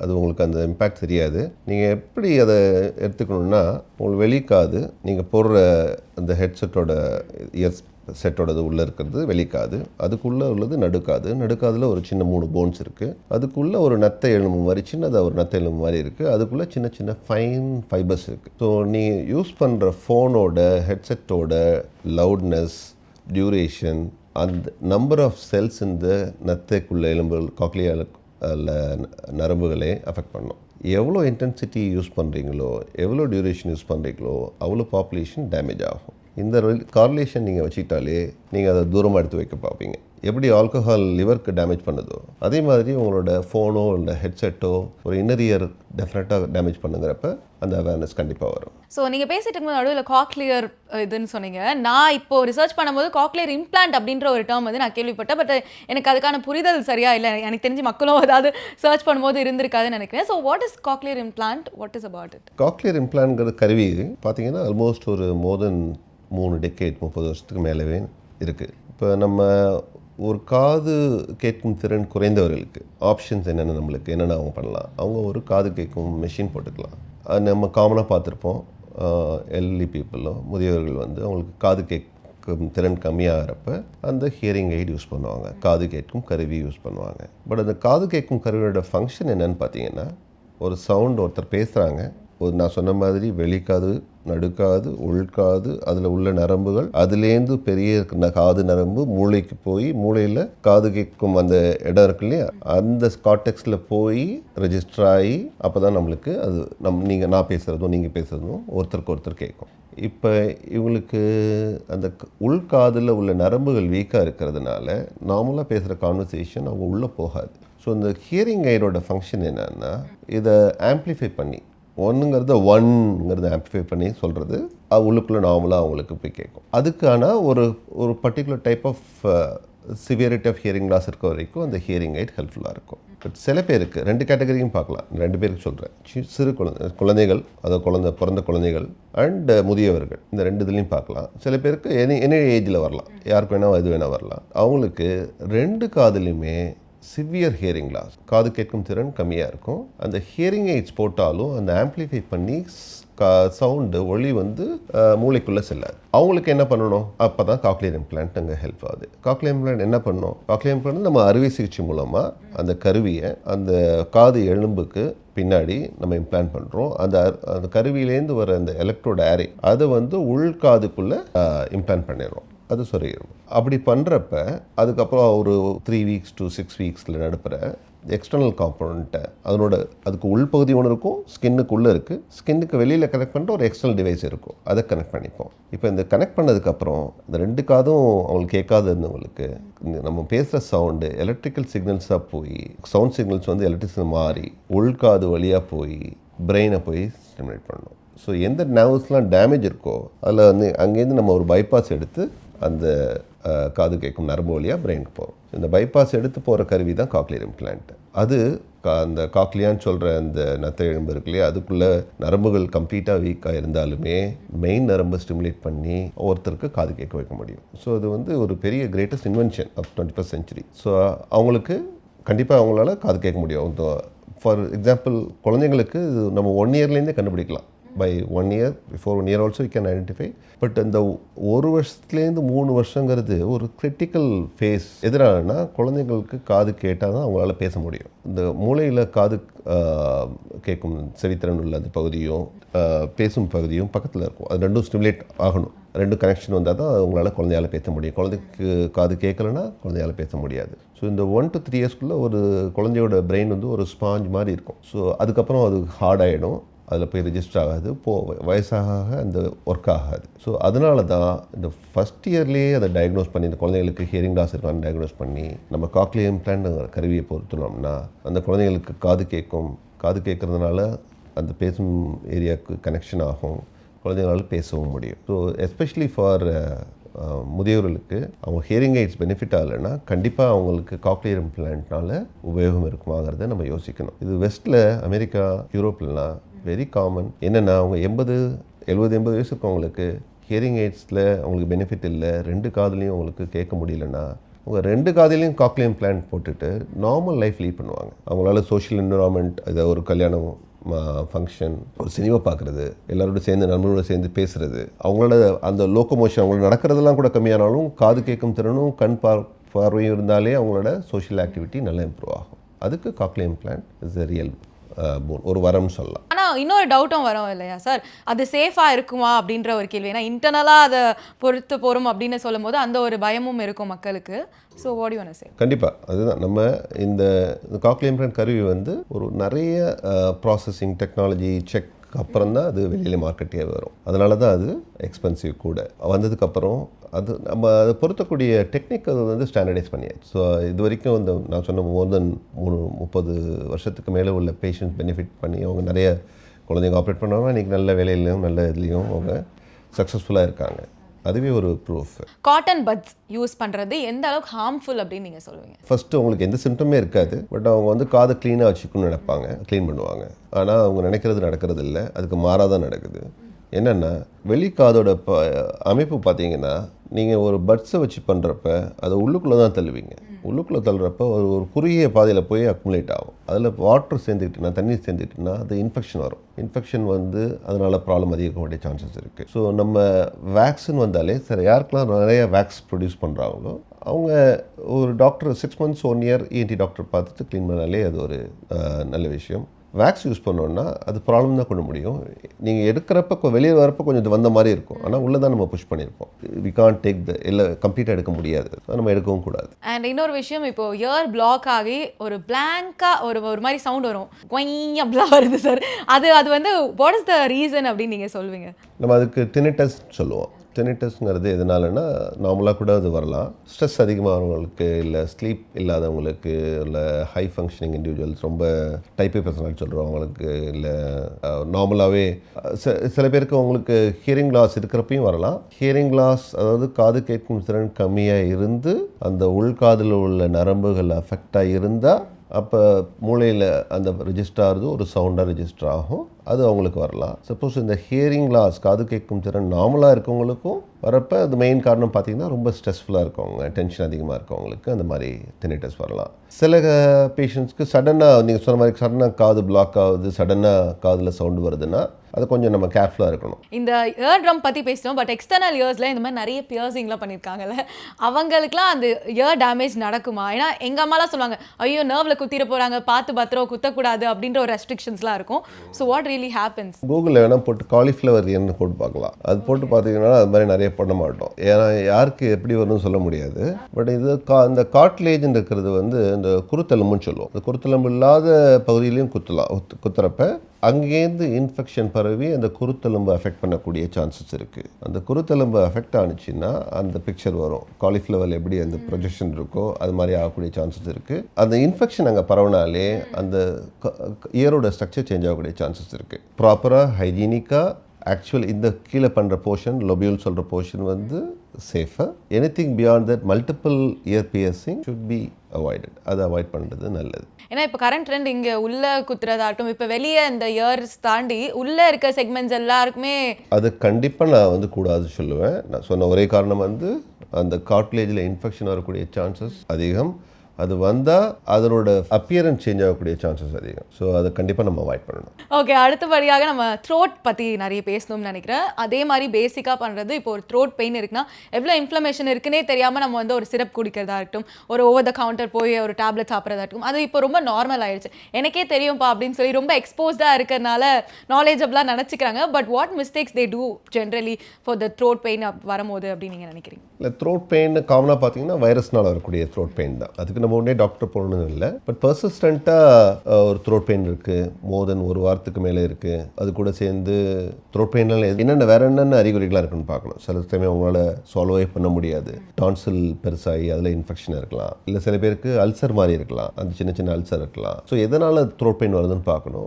அது உங்களுக்கு அந்த இம்பேக்ட் தெரியாது. நீங்கள் எப்படி அதை எடுத்துக்கணுன்னா, உங்களுக்கு வெளிக்காது, நீங்கள் போடுற அந்த ஹெட்செட்டோட இயர்ஸ் செட்டோடது உள்ளே இருக்கிறது வெளிக்காது, அதுக்குள்ளே உள்ளது நடுக்காதில் ஒரு சின்ன 3 போன்ஸ் இருக்குது, அதுக்குள்ளே ஒரு நத்தை எலும்பு மாதிரி சின்னதாக ஒரு நத்தை எலும்பு மாதிரி இருக்குது, அதுக்குள்ளே சின்ன சின்ன ஃபைன் ஃபைபர்ஸ் இருக்குது. ஸோ நீ யூஸ் பண்ணுற ஃபோனோட ஹெட்செட்டோட லவுட்னஸ், டியூரேஷன், அந்த நம்பர் ஆஃப் செல்ஸ் இந்த நத்தைக்குள்ள எலும்புகள் காக்லியால் நரம்புகளே அஃபெக்ட் பண்ணும். எவ்வளோ இன்டென்சிட்டி யூஸ் பண்ணுறீங்களோ, எவ்வளோ டியூரேஷன் யூஸ் பண்ணுறீங்களோ அவ்வளோ பாப்புலேஷன் டேமேஜ் ஆகும். இந்த கார்லேஷன் நீங்கள் வச்சுக்கிட்டாலே நீங்கள் அதை தூரமாக எடுத்து வைக்க பார்ப்பீங்க. எப்படி ஆல்கஹால் லிவருக்கு டேமேஜ் பண்ணுதோ அதே மாதிரி உங்களோட ஃபோனோ இல்லை ஹெட்செட்டோ ஒரு இன்னர் இயர் டெஃபினட்டாக டேமேஜ் பண்ணுங்கிறப்ப அந்த அவேர்னஸ் கண்டிப்பாக வரும். ஸோ நீங்கள் பேசிட்டு இருக்கும்போது நடுவில் காக்லியர் இதுன்னு சொன்னீங்க. நான் இப்போ ரிசர்ச் பண்ணும்போது காக்லியர் இம்ப்ளான்ட் அப்படின்ற ஒரு டேர்ம் வந்து நான் கேள்விப்பட்டேன். பட் எனக்கு அதுக்கான புரிதல் சரியா இல்லை. எனக்கு தெரிஞ்சு மக்களும் ஏதாவது சர்ச் பண்ணும்போது இருந்திருக்காதுன்னு நினைக்கிறேன். So what is cochlear implant, what is about it? Cochlear இம்ப்ளான்ட்ங்கிற கருவி பார்த்தீங்கன்னா ஆல்மோஸ்ட் ஒரு மோர் தென் 30 வருஷத்துக்கு மேலவே இருக்குது. இப்போ நம்ம ஒரு காது கேட்கும் திறன் குறைந்தவர்களுக்கு ஆப்ஷன்ஸ் என்னென்ன நம்மளுக்கு என்னென்ன அவங்க பண்ணலாம். அவங்க ஒரு காது கேட்கும் மெஷின் போட்டுக்கலாம். அது நம்ம காமனாக பார்த்துருப்போம். எல்இ பீப்புளோ முதியவர்கள் வந்து அவங்களுக்கு காது கேட்கும் திறன் கம்மியாகிறப்ப அந்த ஹியரிங் எய்ட் யூஸ் பண்ணுவாங்க, காது கேட்கும் கருவி யூஸ் பண்ணுவாங்க. பட் அந்த காது கேட்கும் கருவியோட ஃபங்க்ஷன் என்னன்னு பார்த்தீங்கன்னா, ஒரு சவுண்ட் ஒருத்தர் பேசுகிறாங்க, ஒரு நான் சொன்ன மாதிரி வெளிக்காது, நடுக்காது, உள்காது, அதில் உள்ள நரம்புகள் அதுலேருந்து பெரிய காது நரம்பு மூளைக்கு போய் மூளையில் காது கேட்கும் அந்த இடம் இருக்கு இல்லையா, அந்த கார்டெக்ஸில் போய் ரெஜிஸ்டர் ஆகி அப்போ தான் நம்மளுக்கு அது நான் பேசுகிறதும் நீங்கள் பேசுகிறதும் ஒருத்தருக்கு ஒருத்தர் கேட்கும். இப்போ இவங்களுக்கு அந்த உள்காதில் உள்ள நரம்புகள் வீக்காக இருக்கிறதுனால நார்மலாக பேசுகிற கான்வர்சேஷன் அவங்க உள்ளே போகாது. ஸோ இந்த ஹியரிங் எய்டோட ஃபங்க்ஷன் என்னன்னா, இதை ஆம்ப்ளிஃபை பண்ணி ஒன்றுங்கிறத ஆம்ப்ளிஃபை பண்ணி சொல்கிறது உள்ளுக்குள்ளே நார்மலாக அவங்களுக்கு போய் கேட்கும். அதுக்கான ஒரு particular type of severity of hearing loss இருக்க வரைக்கும் அந்த ஹியரிங் எய்ட் ஹெல்ப்ஃபுல்லாக இருக்கும். பட் சில பேருக்கு 2 கேட்டகரியும் பார்க்கலாம். 2 பேருக்கு சொல்கிறேன். சிறு குழந்தைகள், அதாவது பிறந்த குழந்தைகள் அண்ட் முதியவர்கள், இந்த 2 இதுலேயும் பார்க்கலாம். சில பேருக்கு எனி ஏஜில் வரலாம், யாருக்கு வேணால் இது வேணால் வரலாம். அவங்களுக்கு 2 காதுலையுமே சிவியர் ஹியரிங் லாஸ், காது கேட்கும் திறன் கம்மியாக இருக்கும். அந்த ஹியரிங் எய்ட்ஸ் போட்டாலும் அந்த ஆம்ப்ளிஃபை பண்ணி சவுண்டு ஒளி வந்து மூளைக்குள்ளே செல்லாது. அவங்களுக்கு என்ன பண்ணணும்? அப்போ தான் காக்லியர் இம்ப்ளான்ட் அங்கே ஹெல்ப் ஆகுது. காக்லியர் இம்ப்ளான்ட் என்ன பண்ணணும்? காக்லியர் இம்ப்ளான்ட் நம்ம அறுவை சிகிச்சை மூலமாக அந்த கருவியை அந்த காது எலும்புக்கு பின்னாடி நம்ம இம்ப்ளான்ட் பண்ணுறோம். அந்த கருவியிலேருந்து வர அந்த எலக்ட்ரோட் ஆரே அதை வந்து உள்காதுக்குள்ளே இம்ப்ளான்ட் பண்ணிடுறோம். அது சொருகிடும். அப்படி பண்ணுறப்ப அதுக்கப்புறம் ஒரு 3 வீக்ஸ் to 6 வீக்ஸில் நடப்புகிற எக்ஸ்டர்னல் காம்பனண்ட்டை அதுக்கு உள்பகுதி ஒன்று இருக்கும், ஸ்கின்னுக்குள்ளே இருக்குது, ஸ்கின்னுக்கு வெளியில் கனெக்ட் பண்ணுற ஒரு எக்ஸ்டர்னல் டிவைஸ் இருக்கும், அதை கனெக்ட் பண்ணிப்போம். இப்போ இந்த கனெக்ட் பண்ணதுக்கப்புறம் இந்த 2 காதும் அவங்களுக்கு கேட்காது இருந்தவங்களுக்கு நம்ம பேசுகிற சவுண்டு எலக்ட்ரிக்கல் சிக்னல்ஸாக போய் சவுண்ட் சிக்னல்ஸ் வந்து எலக்ட்ரிசிட்டி மாறி உள்காது வழியாக போய் பிரெயினை போய் ஸ்டிமுலேட் பண்ணணும். ஸோ எந்த நர்வ்ஸ்லாம் டேமேஜ் இருக்கோ அதில் வந்து அங்கேருந்து நம்ம ஒரு பைபாஸ் எடுத்து அந்த காது கேட்கும் நரம்பு வழியாக பிரெயினுக்கு போகும். இந்த பைபாஸ் எடுத்து போகிற கருவி தான் காக்லியர் இம்ப்ளான்ட். அது அந்த காக்லியான்னு சொல்கிற அந்த நத்தை எலும்பு இருக்கு இல்லையா, அதுக்குள்ளே நரம்புகள் கம்ப்ளீட்டாக வீக்காக இருந்தாலுமே மெயின் நரம்பை ஸ்டிமுலேட் பண்ணி ஒருத்தருக்கு காது கேட்க வைக்க முடியும். ஸோ அது வந்து ஒரு பெரிய greatest invention of 21st century. So அவங்களுக்கு கண்டிப்பாக அவங்களால காது கேட்க முடியும். ஃபார் எக்ஸாம்பிள், குழந்தைங்களுக்கு நம்ம 1 இயர்லேருந்தே கண்டுபிடிக்கலாம். by 1 year, before 1 year also we can identify. But இந்த 1 வருஷத்துலேருந்து 3 வருஷங்கிறது ஒரு கிரிட்டிக்கல் ஃபேஸ். எதிரானா குழந்தைங்களுக்கு காது கேட்டால் தான் அவங்களால பேச முடியும். இந்த மூளையில் காது கேட்கும் செவித்திறன் உள்ள அந்த பகுதியும் பேசும் பகுதியும் பக்கத்தில் இருக்கும். அது 2ம் ஸ்டிமுலேட் ஆகணும். 2 கனெக்ஷன் வந்தால் தான் அவங்களால குழந்தையால பேச முடியும். குழந்தைக்கு காது கேட்கலன்னா குழந்தையால பேச முடியாது. ஸோ இந்த 1 to 3 இயர்ஸ்க்குள்ளே ஒரு குழந்தையோட பிரெயின் வந்து ஒரு ஸ்பாஞ்ச் மாதிரி இருக்கும். ஸோ அதுக்கப்புறம் அது ஹார்ட் ஆகிடும், அதில் போய் ரெஜிஸ்டர் ஆகாது, வயசாக அந்த ஒர்க் ஆகாது. ஸோ அதனால தான் இந்த ஃபஸ்ட் இயர்லேயே அதை டயக்னோஸ் பண்ணி இந்த குழந்தைங்களுக்கு ஹியரிங் லாஸ் இருக்கான்னு டயக்னோஸ் பண்ணி நம்ம காக்லியர் இம்ப்ளான்ட் கருவியை பொறுத்தோம்னா அந்த குழந்தைங்களுக்கு காது கேட்கும். காது கேட்குறதுனால அந்த பேசும் ஏரியாவுக்கு கனெக்ஷன் ஆகும், குழந்தைங்களால பேசவும் முடியும். ஸோ எஸ்பெஷலி ஃபார் முதியவர்களுக்கு அவங்க ஹியரிங் எய்ட்ஸ் பெனிஃபிட் ஆகலைன்னா கண்டிப்பாக அவங்களுக்கு காக்லியர் இம்ப்ளான்ட்னால உபயோகம் இருக்குமாங்கிறத நம்ம யோசிக்கணும். இது வெஸ்ட்டில் அமெரிக்கா, யூரோப்லாம் வெரி காமன். என்னென்னா அவங்க 70-80 வயசு இருக்கவங்களுக்கு ஹியரிங் எய்ட்ஸில் அவங்களுக்கு பெனிஃபிட் இல்லை, 2 காதுலையும் அவங்களுக்கு கேட்க முடியலன்னா அவங்க 2 காதுலையும் காக்லியர் இம்ப்ளான்ட் போட்டுட்டு நார்மல் லைஃப் லீட் பண்ணுவாங்க. அவங்களால சோஷியல் என்விரான்மெண்ட், இதை ஒரு கல்யாணம் ஃபங்க்ஷன், ஒரு சினிமா பார்க்குறது, எல்லாரோட சேர்ந்து நண்பர்களோட சேர்ந்து பேசுகிறது, அவங்களோட அந்த லோக்கோமோஷன் அவங்களோட நடக்கிறதெல்லாம் கூட கம்மியானாலும் காது கேட்கும் திறனும் கண் பார்வையும் இருந்தாலே அவங்களோட சோஷியல் ஆக்டிவிட்டி நல்லா இம்ப்ரூவ் ஆகும். அதுக்கு cochlear implant is a real ஒரு வரம்னு சொல்லலாம். ஆனால் இன்னொரு டவுட்டும் வரும் இல்லையா சார், அது சேஃபாக இருக்குமா அப்படின்ற ஒரு கேள்வி. ஏன்னா இன்டர்னலாக அதை பொறுத்து போகிறோம் அப்படின்னு சொல்லும் போது அந்த ஒரு பயமும் இருக்கும் மக்களுக்கு. So what you want to say? கண்டிப்பாக அதுதான் நம்ம இந்த காக்லியர் இம்ப்ளான்ட் கருவி வந்து ஒரு நிறைய ப்ராசஸிங் டெக்னாலஜி செக் அப்புறம் தான் அது வெளியில் மார்க்கெட்டே வரும். அதனால தான் அது எக்ஸ்பென்சிவ் கூட. வந்ததுக்கப்புறம் அது நம்ம அதை பொருத்தக்கூடிய டெக்னிக் அது வந்து ஸ்டாண்டர்டைஸ் பண்ணியாச்சு. ஸோ இது வரைக்கும் இந்த நான் சொன்ன மோர் தென் 30 வருஷத்துக்கு மேலே உள்ள பேஷண்ட்ஸ் பெனிஃபிட் பண்ணி அவங்க நிறைய குழந்தைங்க ஆப்ரேட் பண்ணாங்கன்னா இன்றைக்கி நல்ல வேலையிலையும் நல்ல இதுலேயும் அவங்க சக்ஸஸ்ஃபுல்லாக இருக்காங்க. அதுவே ஒரு ப்ரூஃப். காட்டன் பட்ஸ் யூஸ் பண்ணுறது எந்த அளவுக்கு ஹார்ம்ஃபுல் அப்படின்னு நீங்கள் சொல்லுவீங்க? ஃபஸ்ட்டு அவங்களுக்கு எந்த சிம்டமே இருக்காது, பட் அவங்க வந்து காதை க்ளீனாக வச்சுக்கணும்னு நினைப்பாங்க, க்ளீன் பண்ணுவாங்க. ஆனால் அவங்க நினைக்கிறது நடக்கிறது இல்லை, அதுக்கு மாறாக தான் நடக்குது. என்னென்னா வெளிக்காதோட அமைப்பு பார்த்தீங்கன்னா நீங்கள் ஒரு பட்ஸை வச்சு பண்ணுறப்ப அதை உள்ளுக்குள்ளே தான் தள்ளுவீங்க. உள்ளுக்குள்ளே தள்ளுறப்ப ஒரு குறுகிய பாதையில் போய் அக்குமுலேட் ஆகும். அதில் வாட்டர் சேர்ந்துக்கிட்டுனா, தண்ணீர் சேர்ந்துக்கிட்டுனா அது இன்ஃபெக்ஷன் வரும். இன்ஃபெக்ஷன் வந்து அதனால் ப்ராப்ளம் அதிகரிக்க வேண்டிய சான்சஸ் இருக்குது. ஸோ நம்ம வேக்சின் வந்தாலே சரி, யாருக்கெல்லாம் நிறைய வேக்ஸ் ப்ரொடியூஸ் பண்ணுறாங்களோ அவங்க ஒரு doctor 6 months 1 year ENT doctor பார்த்துட்டு க்ளீன் பண்ணாலே அது ஒரு நல்ல விஷயம். வேக்ஸ் யூஸ் பண்ணோன்னா அது ப்ராப்ளம் தான் கொண்டு முடியும். நீங்கள் எடுக்கிறப்ப வெளியே வரப்போ கொஞ்சம் இது வந்த மாதிரி இருக்கும், ஆனால் உள்ளே தான் நம்ம புஷ் பண்ணியிருப்போம். வி கான் டேக் இல்லை கம்ப்ளீட்டாக எடுக்க முடியாது, நம்ம எடுக்கவும் கூடாது. அண்ட் இன்னொரு விஷயம், இப்போ இயர் பிளாக் ஆகி ஒரு பிளாங்காக ஒரு மாதிரி சவுண்ட் வரும், அப்படிலாம் வருது சார். அது வந்து வாட் இஸ் த ரீசன் அப்படின்னு நீங்கள் சொல்லுவீங்க? நம்ம அதுக்கு டினிட்டஸ் சொல்லுவோம். டினிட்டஸ்ங்கிறது எதனாலன்னா நார்மலாக கூட அது வரலாம். ஸ்ட்ரெஸ் அதிகமாகவங்களுக்கு, இல்லை ஸ்லீப் இல்லாதவங்களுக்கு, இல்லை ஹை ஃபங்க்ஷனிங் இண்டிவிஜுவல்ஸ், ரொம்ப டைப் ஏ பர்சனாலிட்டி சொல்கிறவங்களுக்கு, இல்லை நார்மலாகவே சில பேருக்கு அவங்களுக்கு ஹியரிங் லாஸ் இருக்கிறப்பையும் வரலாம். ஹியரிங் லாஸ் அதாவது காது கேட்கும் திறன் கம்மியாக இருந்து அந்த உள்காதில் உள்ள நரம்புகள் அஃபெக்டாக இருந்தால் அப்போ மூளையில் அந்த ரெஜிஸ்டர் ஆகுது, ஒரு சவுண்டாக ரெஜிஸ்டர் ஆகும், அது அவங்களுக்கு வரலாம். சப்போஸ் இந்த ஹியரிங் லாஸ் காது கேட்கும் திறன் நார்மலாக இருக்கவங்களுக்கும் வரப்போ அது மெயின் காரணம் பார்த்திங்கன்னா ரொம்ப ஸ்ட்ரெஸ்ஃபுல்லாக இருக்கவங்க, டென்ஷன் அதிகமாக இருக்கவங்களுக்கு அந்த மாதிரி டினிட்டஸ் வரலாம். சில பேஷண்ட்ஸ்க்கு சடனாக நீங்கள் சொன்ன மாதிரி சடனாக காது பிளாக் ஆகுது, சடனாக காதில் சவுண்டு வருதுன்னா அது கொஞ்சம் நம்ம கேர்ஃபுல்லாக இருக்கணும். இந்த இயர் ட்ரம் பற்றி பேசினோம், பட் எக்ஸ்டர்னல் இயர்ஸில் இந்த மாதிரி நிறைய பியர்சிங்லாம் பண்ணியிருக்காங்கல்ல, அவங்களுக்குலாம் அந்த இயர் டேமேஜ் நடக்குமா? ஏன்னா எங்கள் அம்மாலாம் சொல்லுவாங்க, ஐயோ நர்வில் குத்திர போகிறாங்க, பார்த்து பத்திரம், குத்தக்கூடாது அப்படின்ற ஒரு ரெஸ்ட்ரிக்ஷன்ஸ்லாம் இருக்கும். So what really happens? கூகுளில் வேணால் போட்டு காலிஃப்ளவர் இயர்னு போட்டு பார்க்கலாம். அது போட்டு பார்த்தீங்கன்னா அது மாதிரி நிறைய பண்ண மாட்டோம், ஏன்னா யாருக்கு எப்படி வரும்னு சொல்ல முடியாது. பட் இது இந்த காட்லேஜ்னு இருக்கிறது வந்து இந்த குருத்தெலும்புன்னு சொல்லுவோம். இந்த குருத்தெலும்பு இல்லாத பகுதியிலையும் குத்துறப்ப அங்கேருந்து இன்ஃபெக்ஷன் பரவி அந்த குருத்தெலும்பு அஃபெக்ட் பண்ணக்கூடிய சான்சஸ் இருக்குது. அந்த குருத்தெலும்பு அஃபெக்ட் ஆனிச்சுன்னா அந்த பிக்சர் வரும். காலிஃப்ளவரில் எப்படி அந்த ப்ரொஜெக்ஷன் இருக்கோ அது மாதிரி ஆகக்கூடிய சான்சஸ் இருக்குது. அந்த இன்ஃபெக்ஷன் அங்கே பரவினாலே அந்த இயரோட ஸ்ட்ரக்சர் சேஞ்ச் ஆகக்கூடிய சான்சஸ் இருக்குது. ப்ராப்பராக ஹைஜீனிக்காக ஆக்சுவல் இந்த கீழே பண்ணுற போர்ஷன், லொபியூல் சொல்கிற போர்ஷன் வந்து சேஃபாக. Anything beyond that multiple year piercing should be avoided. அதை அவாய்ட் பண்ணுறது நல்லது. ஏன்னா இப்போ கரண்ட் ட்ரெண்ட் இங்கே உள்ளே குத்துறதாகட்டும், இப்போ வெளியே இந்த இயர்ஸ் தாண்டி உள்ளே இருக்க செக்மெண்ட்ஸ் எல்லாருக்குமே அது கண்டிப்பாக நான் வந்து கூடாது சொல்லுவேன். நான் சொன்ன ஒரே காரணம் வந்து அந்த கார்ட்லேஜில் இன்ஃபெக்ஷன் வரக்கூடிய சான்சஸ் அதிகம். அது வந்தால் அதனோட அப்பியரன்ஸ் சேஞ்ச் ஆகக்கூடிய சான்சஸ் அதிகம். ஸோ அதை கண்டிப்பாக நம்ம அவாய்ட் பண்ணணும். ஓகே, அடுத்தபடியாக நம்ம த்ரோட் பற்றி நிறைய பேசணும்னு நினைக்கிறேன். அதே மாதிரி பேசிக்காக பண்ணுறது, இப்போ ஒரு த்ரோட் பெயின் இருக்குன்னா எவ்வளோ இன்ஃப்ளமேஷன் இருக்குன்னே தெரியாமல் நம்ம வந்து ஒரு சிரப் குடிக்கிறதா இருக்கட்டும், ஒரு ஓவர் த கவுண்டர் போய் ஒரு டேப்லெட் சாப்பிட்றதா இருக்கட்டும், அது இப்போ ரொம்ப நார்மல் ஆயிடுச்சு. எனக்கே தெரியும்ப்பா அப்படின்னு சொல்லி ரொம்ப எக்ஸ்போஸ்டாக இருக்கிறதுனால நாலேஜபிளாக நினச்சிக்கிறாங்க. But what mistakes they do generally for the throat pain வரும்போது அப்படின்னு நீங்கள் நினைக்கிறீங்க? இல்லை, த்ரோட் பெயின் காமனாக பார்த்தீங்கன்னா வைரஸ்னால் வரக்கூடிய த்ரோட் பெயின் தான். அதுக்கு நம்ம உடனே டாக்டர் போகணும்னு இல்லை. பட் பர்சிஸ்டண்ட்டாக ஒரு த்ரோட் பெயின் இருக்குது, மோர் தென் ஒரு வாரத்துக்கு மேலே இருக்குது, அது கூட சேர்ந்து த்ரோட் பெயினால் என்னென்ன வேறு என்னென்ன அறிகுறிகளாக இருக்குன்னு பார்க்கணும். சில சமயம் அவங்களால சால்வே பண்ண முடியாது, டான்சில் பெருசாகி அதில் இன்ஃபெக்ஷன் இருக்கலாம், இல்லை சில பேருக்கு அல்சர் மாதிரி இருக்கலாம், அந்த சின்ன சின்ன அல்சர் இருக்கலாம். ஸோ எதனால் த்ரோட் பெயின் வருதுன்னு பார்க்கணும்.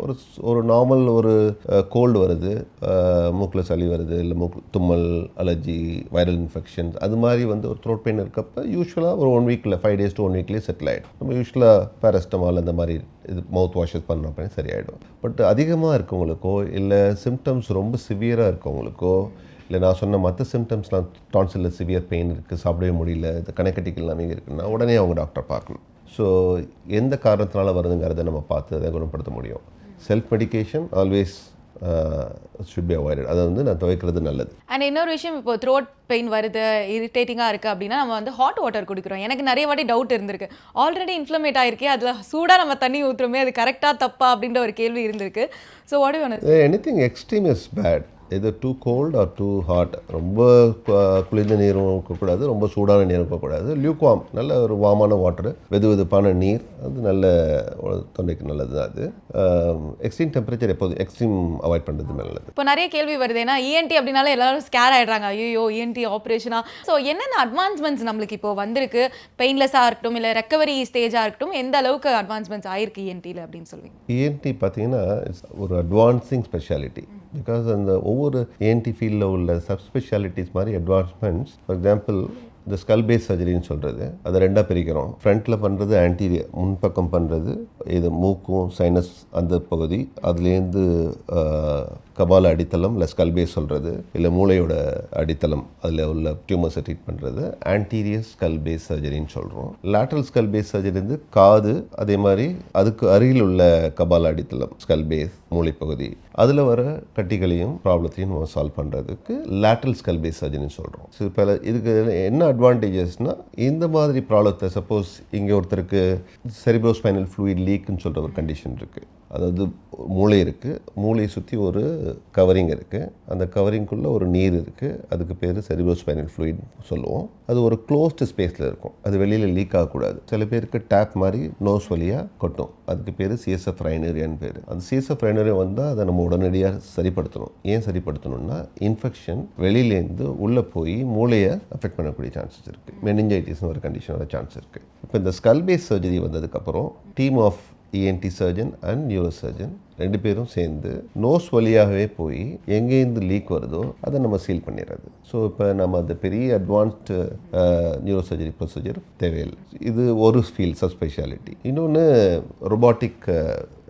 ஒரு நார்மல் ஒரு கோல்டு வருது, மூக்கில் சளி வருது, இல்லை தும்மல், அலர்ஜி, வைரல் இன்ஃபெக்ஷன்ஸ், அது மாதிரி வந்து ஒரு த்ரோட் பெயின் இருக்கப்போ யூஸ்வலாக ஒரு 1 வீக்கில் 5 days to 1 weekலேயே செட்டில் ஆகிடும். நம்ம யூஸ்வலாக பேரஸ்டமால் அந்த மாதிரி இது மவுத் வாஷஸ் பண்ணுறப்ப சரியாயிடும். பட் அதிகமாக இருக்கவங்களுக்கோ, இல்லை சிம்டம்ஸ் ரொம்ப சிவியராக இருக்கவங்களுக்கோ, இல்லை நான் சொன்ன மற்ற சிம்டம்ஸ்லாம் டான்சிலில் சிவியர் பெயின் இருக்குது, சாப்பிடவே முடியல, இது கனெக்டிக் எல்லாமே இருக்குன்னா உடனே அவங்க டாக்டர் பார்க்கணும். ஸோ எந்த காரணத்தினால வருதுங்கிறத நம்ம பார்த்து அதை குணப்படுத்த முடியும். Self medication always should be avoided. அதை வந்து நான் துவைக்கிறது நல்லது. அண்ட் இன்னொரு விஷயம், இப்போ த்ரோட் பெயின் வருது, இரிட்டேட்டிங்காக இருக்குது அப்படின்னா நம்ம வந்து ஹாட் வாட்டர் குடிக்கிறோம். எனக்கு நிறைய வாட்டி டவுட் இருந்திருக்கு, ஆல்ரெடி இன்ஃப்ளமேட் ஆகிருக்கே, அதில் சூடாக நம்ம தண்ணி ஊற்றுறோமே, அது கரெக்டாக தப்பா அப்படின்ற ஒரு கேள்வி இருந்திருக்கு. So what you want? Anything extreme is bad. எது too cold or too hot. ரொம்ப குளிர்ந்த நீரும் இருக்கக்கூடாது, ரொம்ப சூடான நீரும் இருக்கக்கூடாது. லியூக்வார்ம், நல்ல ஒரு வார்மான வாட்டரு, வெது வெதுப்பான நீர், அது நல்ல தொண்டைக்கு நல்லது தான். அது எக்ஸ்ட்ரீம் டெம்பரேச்சர் எப்போது எக்ஸ்ட்ரீம் அவாய்ட் பண்ணுறது நல்லது. இப்போ நிறைய கேள்வி வருது, ஏன்னா இஎன்டி அப்படின்னால எல்லாரும் ஸ்கேர் ஆகிடுறாங்க, ஐயோ இஎன்டி ஆப்ரேஷனா. ஸோ என்னென்ன அட்வான்ஸ்மெண்ட்ஸ் நம்மளுக்கு இப்போ வந்திருக்கு, பெயின்லெஸ்ஸாக இருக்கட்டும், இல்லை ரெக்கவரி ஸ்டேஜாக இருக்கட்டும், எந்த அளவுக்கு அட்வான்ஸ்மெண்ட்ஸ் ஆயிருக்கு இஎன்டியில் அப்படின்னு சொல்லுவீங்க? இஎன்டி பார்த்தீங்கன்னா ஒரு அட்வான்சிங் ஸ்பெஷாலிட்டி. பிகாஸ் அந்த ஒவ்வொரு ஏஎன்டி ஃபீல்டில் உள்ள சப் ஸ்பெஷாலிட்டிஸ் மாதிரி அட்வான்ஸ்மெண்ட்ஸ். ஃபார் எக்ஸாம்பிள் இந்த ஸ்கல் பேஸ் சர்ஜரின்னு சொல்கிறது அதை ரெண்டாக பிரிக்கிறோம். ஃப்ரண்ட்டில் பண்ணுறது ஆன்டீரியர், முன்பக்கம் பண்ணுறது இது மூக்கும் சைனஸ் அந்த பகுதி, அதுலேருந்து கபால அடித்தளம் இல்லை ஸ்கல் பேஸ் சொல்கிறது, இல்லை மூளையோட அடித்தளம் அதில் உள்ள டியூமர்ஸை ட்ரீட் பண்ணுறது ஆன்டீரியர் ஸ்கல் பேஸ் சர்ஜரின்னு சொல்கிறோம். லேட்ரல் ஸ்கல் பேஸ் சர்ஜரி வந்து காது, அதே மாதிரி அதுக்கு அருகில் உள்ள கபால அடித்தளம் ஸ்கல் பேஸ் மூளைப்பகுதி, அதில் வர கட்டிகளையும் ப்ராப்ளத்தையும் நம்ம சால்வ் பண்ணுறதுக்கு லேட்ரல் ஸ்கல் பேஸ் சர்ஜரின்னு சொல்கிறோம். ஸோ இப்போ இதுக்கு என்ன அட்வான்டேஜஸ்னால், இந்த மாதிரி ப்ராப்ளத்தை சப்போஸ் இங்கே ஒருத்தருக்கு செரிப்ரோஸ்பைனல் ஃப்ளூயிட் லீக்குன்னு சொல்கிற ஒரு கண்டிஷன் இருக்குது, அதாவது மூளை இருக்குது, மூளையை சுற்றி ஒரு கவரிங் இருக்குது, அந்த கவரிங்குள்ளே ஒரு நீர் இருக்குது, அதுக்கு பேர் செரிப்ரோஸ்பைனல் ஃப்ளூயிட் சொல்லுவோம். அது ஒரு க்ளோஸ்டு ஸ்பேஸில் இருக்கும், அது வெளியில் லீக் ஆகக்கூடாது. சில பேருக்கு டேப் மாதிரி நோஸ் வழியாக கொட்டும், அதுக்கு பேர் சிஎஸ்எஃப் ரைனரியான்னு பேர். அந்த சிஎஸ்எஃப் ரைனரியா வந்தால் அதை நம்ம உடனடியாக சரிப்படுத்தணும். ஏன் சரிப்படுத்தணும்னா, இன்ஃபெக்ஷன் வெளியிலேருந்து உள்ளே போய் மூளையை அஃபெக்ட் பண்ணக்கூடிய சான்சஸ் இருக்குது. மெனிஞ்சைட்டிஸ்னு ஒரு கண்டிஷனோட சான்ஸ் இருக்குது. இப்போ இந்த ஸ்கல் பேஸ் சர்ஜரி வந்ததுக்கப்புறம் team of ENT surgeon and neuro surgeon ரெண்டு பேரும் சேர்ந்து நோஸ் வழியாகவே போய் எங்கேருந்து லீக் வருதோ அதை நம்ம சீல் பண்ணிடுறது. ஸோ இப்போ நம்ம அந்த பெரிய அட்வான்ஸ்டு நியூரோ சர்ஜரி ப்ரொசீஜர் தேவையில்லை. இது ஒரு ஃபீல்ட் சப்ஸ்பெஷாலிட்டி. இன்னொன்று robotic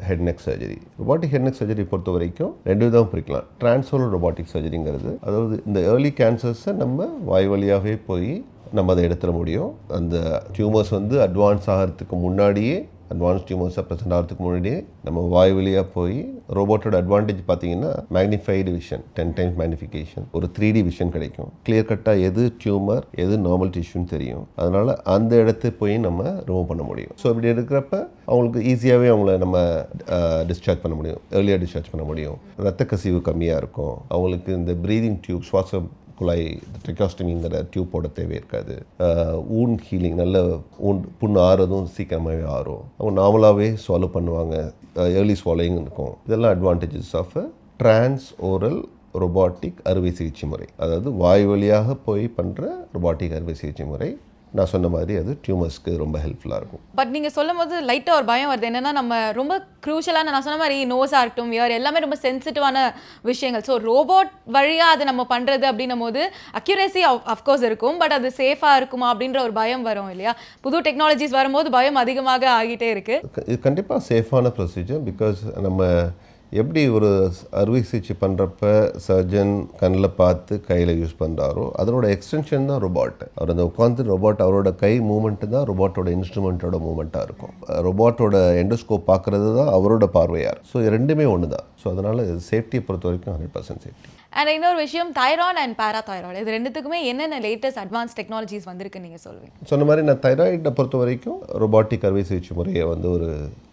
head neck surgery. Robotic head neck surgery பொறுத்த வரைக்கும் ரெண்டு விதம் பிரிக்கலாம். டிரான்ஸ்ஓரல் ரொபாட்டிக் சர்ஜரிங்கிறது, அதாவது இந்த ஏர்லி கேன்சர்ஸை நம்ம வாய் வழியாகவே போய் நம்ம அதை எடுத்துட முடியும். அந்த டியூமர்ஸ் வந்து அட்வான்ஸ் ஆகிறதுக்கு முன்னாடியே, அட்வான்ஸ் டியூமர்ஸாக ப்ரெசென்ட் ஆகிறதுக்கு முன்னாடியே நம்ம வாய் வழியாக போய், ரோபோட்டோட அட்வான்டேஜ் பார்த்தீங்கன்னா மேக்னிஃபைடு விஷன், 10 டைம்ஸ் மேக்னிஃபிகேஷன், ஒரு 3D விஷன் கிடைக்கும். கிளியர் கட்டாக எது டியூமர் எது நார்மல் டிஷ்யூன்னு தெரியும். அதனால் அந்த இடத்த போய் நம்ம ரிமூவ் பண்ண முடியும். ஸோ இப்படி இருக்கிறப்ப அவங்களுக்கு ஈஸியாகவே அவங்கள நம்ம டிஸ்சார்ஜ் பண்ண முடியும், ஏர்லியாக டிஸ்சார்ஜ் பண்ண முடியும். ரத்த கசிவு கம்மியாக இருக்கும். அவங்களுக்கு இந்த ப்ரீதிங் டியூப், சுவாச குழாய் ட்ரெக்காஸ்டமிங்கிற டியூப் போட தேவை இருக்காது. ஊன் ஹீலிங், நல்ல புண்ணு ஆறுறதும் சீக்கிரமாகவே ஆறும். அவங்க நார்மலாகவே ஸ்வாலோ பண்ணுவாங்க, ஏர்லி ஸ்வாலோயிங் இருக்கும். இதெல்லாம் advantages of transoral robotic அறுவை சிகிச்சை முறை, அதாவது வாய் வழியாக போய் பண்ணுற ரொபாட்டிக் அறுவை சிகிச்சை முறை. நான் சொன்ன மாதிரி அது டியூமர்ஸ்க்கு ரொம்ப ஹெல்ப்ஃபுல்லாக இருக்கும். பட் நீங்கள் சொல்லும் போது லைட்டாக ஒரு பயம் வருது. என்னென்னா, நம்ம ரொம்ப க்ரூஷலான, நான் சொன்ன மாதிரி நோஸாக இருக்கட்டும், இயர் எல்லாமே ரொம்ப சென்சிட்டிவான விஷயங்கள். ஸோ ரோபோட் வழியாக அதை நம்ம பண்ணுறது அப்படின்னும் போது அக்யூரேசி அஃப்கோர்ஸ் இருக்கும், பட் அது சேஃபாக இருக்குமா அப்படின்ற ஒரு பயம் வரும் இல்லையா? புது டெக்னாலஜிஸ் வரும்போது பயம் அதிகமாக ஆகிட்டே இருக்குது. இது கண்டிப்பாக சேஃபான ப்ரொசீஜர். பிகாஸ் நம்ம எப்படி ஒரு அறுவை சிகிச்சை பண்ணுறப்ப சர்ஜன் கண்ணில் பார்த்து கையில் யூஸ் பண்ணுறாரோ அதனோட எக்ஸ்டென்ஷன் தான் ரொபாட். அவர் அந்த உட்காந்து ரொபாட், அவரோட கை மூமெண்ட்டு தான் ரொபாட்டோட இன்ஸ்ட்ருமெண்ட்டோட மூமெண்ட்டாக இருக்கும். ரொபாட்டோட எண்டோஸ்கோப் பார்க்குறது தான் அவரோட பார்வையார். ஸோ ரெண்டுமே ஒன்று தான். ஸோ அதனால் சேஃப்டியை பொறுத்த வரைக்கும் 100% சேஃப்டி. அண்ட் இன்னொரு விஷயம், தைராய்டு அண்ட் பேராதைராய்டு, இது ரெண்டுத்துக்குமே என்னென்ன லேட்டஸ்ட் அட்வான்ஸ் டெக்னாலஜிஸ் வந்திருக்குன்னு நீங்கள் சொல்லுவீங்க? சொன்ன மாதிரி நான் தைராய்டை பொறுத்த வரைக்கும் ரொபாட்டிக் அறுவை சிகிச்சை முறையை வந்து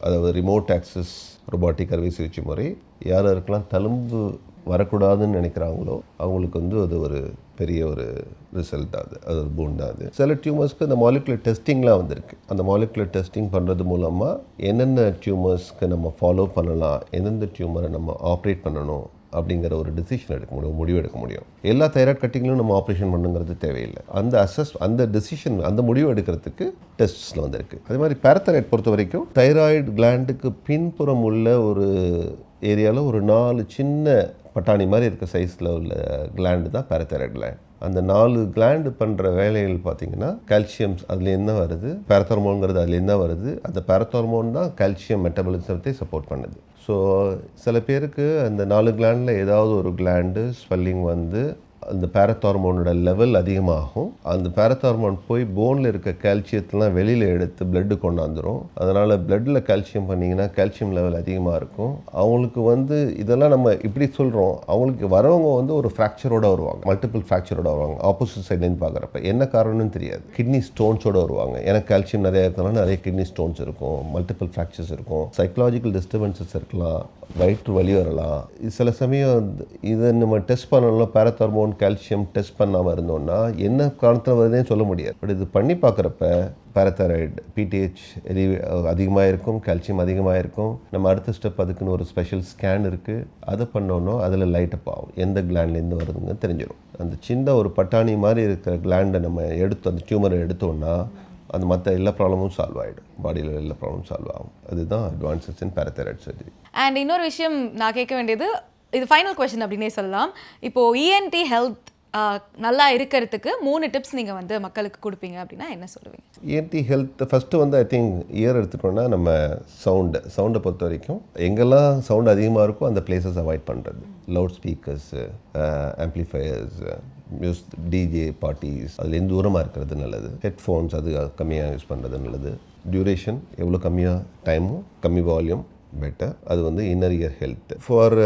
அதாவது ரிமோட் ஆக்சஸ் ரொபாட்டிக் அறுவை சிகிச்சை முறை, யார் யாருக்கெல்லாம் தழும்பு வரக்கூடாதுன்னு நினைக்கிறாங்களோ அவங்களுக்கு வந்து அது ஒரு பெரிய ஒரு ரிசல்ட். அது ஒரு பூன் தான். அது சில டியூமர்ஸ்க்கு அந்த மாலிகுலர் டெஸ்டிங்லாம் வந்திருக்கு. அந்த மாலிகுலர் டெஸ்டிங் பண்ணுறது மூலமாக என்னென்ன டியூமர்ஸ்க்கு நம்ம ஃபாலோ பண்ணலாம், எந்தெந்த டியூமரை நம்ம ஆப்ரேட் பண்ணணும் அப்படிங்கிற ஒரு டிசிஷன் எடுக்க முடியும், முடிவு எடுக்க முடியும். எல்லா தைராய்டு கட்டிங்களும் நம்ம ஆப்ரேஷன் பண்ணுங்கிறது தேவையில்லை. அந்த டிசிஷன், அந்த முடிவு எடுக்கிறதுக்கு டெஸ்ட்ஸில் வந்திருக்கு. அதே மாதிரி பேரதைராய்டு பொறுத்த வரைக்கும் தைராய்டு கிளாண்டுக்கு பின்புறம் உள்ள ஒரு ஏரியாவில் ஒரு 4 சின்ன பட்டாணி மாதிரி இருக்க சைஸில் உள்ள கிளாண்டு தான் பேரதைராய்டு கிளாண்ட். அந்த 4 கிளாண்டு பண்ணுற வேலைகள் பார்த்திங்கன்னா, கால்சியம்ஸ் அதுலேருந்து தான் வருது, பேரத்தார்மோன்கிறது அதுலேருந்து தான் வருது. அந்த பேரத்தார்மோன் தான் கால்சியம் மெட்டபாலிசத்தை சப்போர்ட் பண்ணுது. ஸோ சில பேருக்கு அந்த 4 கிளாண்டில் ஏதாவது ஒரு கிளாண்டு ஸ்வெல்லிங் வந்து அந்த பேரத்தார்மோனோட லெவல் அதிகமாகும். அந்த பேரத்தார்மோன் போய் போனில் இருக்க கால்சியத்தெலாம் வெளியில் எடுத்து பிளட்டு கொண்டாந்துடும். அதனால் பிளட்டில் கால்சியம் பண்ணிங்கன்னா கால்சியம் லெவல் அதிகமாக இருக்கும். அவங்களுக்கு வந்து இதெல்லாம் நம்ம இப்படி சொல்கிறோம், அவங்களுக்கு வரவங்க வந்து ஒரு ஃப்ராக்சரோடு வருவாங்க, மல்டிபிள் ஃப்ராக்சரோடு வருவாங்க. ஆப்போசிட் சைட்லேருந்து பார்க்குறப்ப என்ன காரணம்னு தெரியாது. கிட்னி ஸ்டோன்ஸோடு வருவாங்க. ஏன்னா கால்சியம் நிறையா இருக்கிறனால நிறைய கிட்னி ஸ்டோன்ஸ் இருக்கும், மல்டிபிள் ஃப்ராக்சர்ஸ் இருக்கும், சைக்கலாஜிக்கல் டிஸ்டர்பன்சஸ் இருக்கலாம், வயிற்று வலி வரலாம். சில சமயம் இதை நம்ம டெஸ்ட் பண்ணலாம், பேரத்தார்மோன் கால்சியம் டெஸ்ட் பண்ணாமல் இருந்தோம்னா என்ன காரணத்தில் வருதுன்னு சொல்ல முடியாது. பட் இது பண்ணி பார்க்குறப்ப பேரதைராய்டு பிடிஹெச் அதிகமாக இருக்கும், கால்சியம் அதிகமாக இருக்கும். நம்ம அடுத்த ஸ்டெப் அதுக்குன்னு ஒரு ஸ்பெஷல் ஸ்கேன் இருக்குது, அதை பண்ணோன்னா அதில் லைட்டப் ஆகும், எந்த கிளாண்ட்லேருந்து வருதுங்க தெரிஞ்சிடும். அந்த சின்ன ஒரு பட்டாணி மாதிரி இருக்கிற கிளாண்டை நம்ம எடுத்து அந்த டியூமரை எடுத்தோன்னா அந்த மற்ற எல்லா ப்ராப்ளமும் சால்வ் ஆகிடும், பாடியில் எல்லா ப்ராப்ளமும் சால்வ் ஆகும். அதுதான் அட்வான்சஸ் இன் பேரதைராய்டு சர்ஜரி. அண்ட் இன்னொரு விஷயம் நான் கேட்க வேண்டியது, இது ஃபைனல் கொஸ்டின் அப்படின்னே சொல்லலாம். இப்போது இஎன்டி ஹெல்த் நல்லா இருக்கிறதுக்கு 3 டிப்ஸ் நீங்கள் வந்து மக்களுக்கு கொடுப்பீங்க அப்படின்னா என்ன சொல்லுவீங்க? இஎன்டி ஹெல்த் ஃபஸ்ட்டு வந்து ஐ திங்க் இயர் எடுத்துட்டோம்னா நம்ம சவுண்டை பொறுத்த வரைக்கும் எங்கெல்லாம் சவுண்ட் அதிகமாக இருக்கோ அந்த பிளேசஸ் அவாய்ட் பண்ணுறது. Loud speakers, amplifiers, DJ parties அதுலேருந்து தூரமாக இருக்கிறது நல்லது. ஹெட்ஃபோன்ஸ் அது கம்மியாக யூஸ் பண்ணுறது நல்லது. டியூரேஷன் எவ்வளோ கம்மியாக டைமும் கம்மி வால்யூம் பெட்டர். அது வந்து inner ear health. For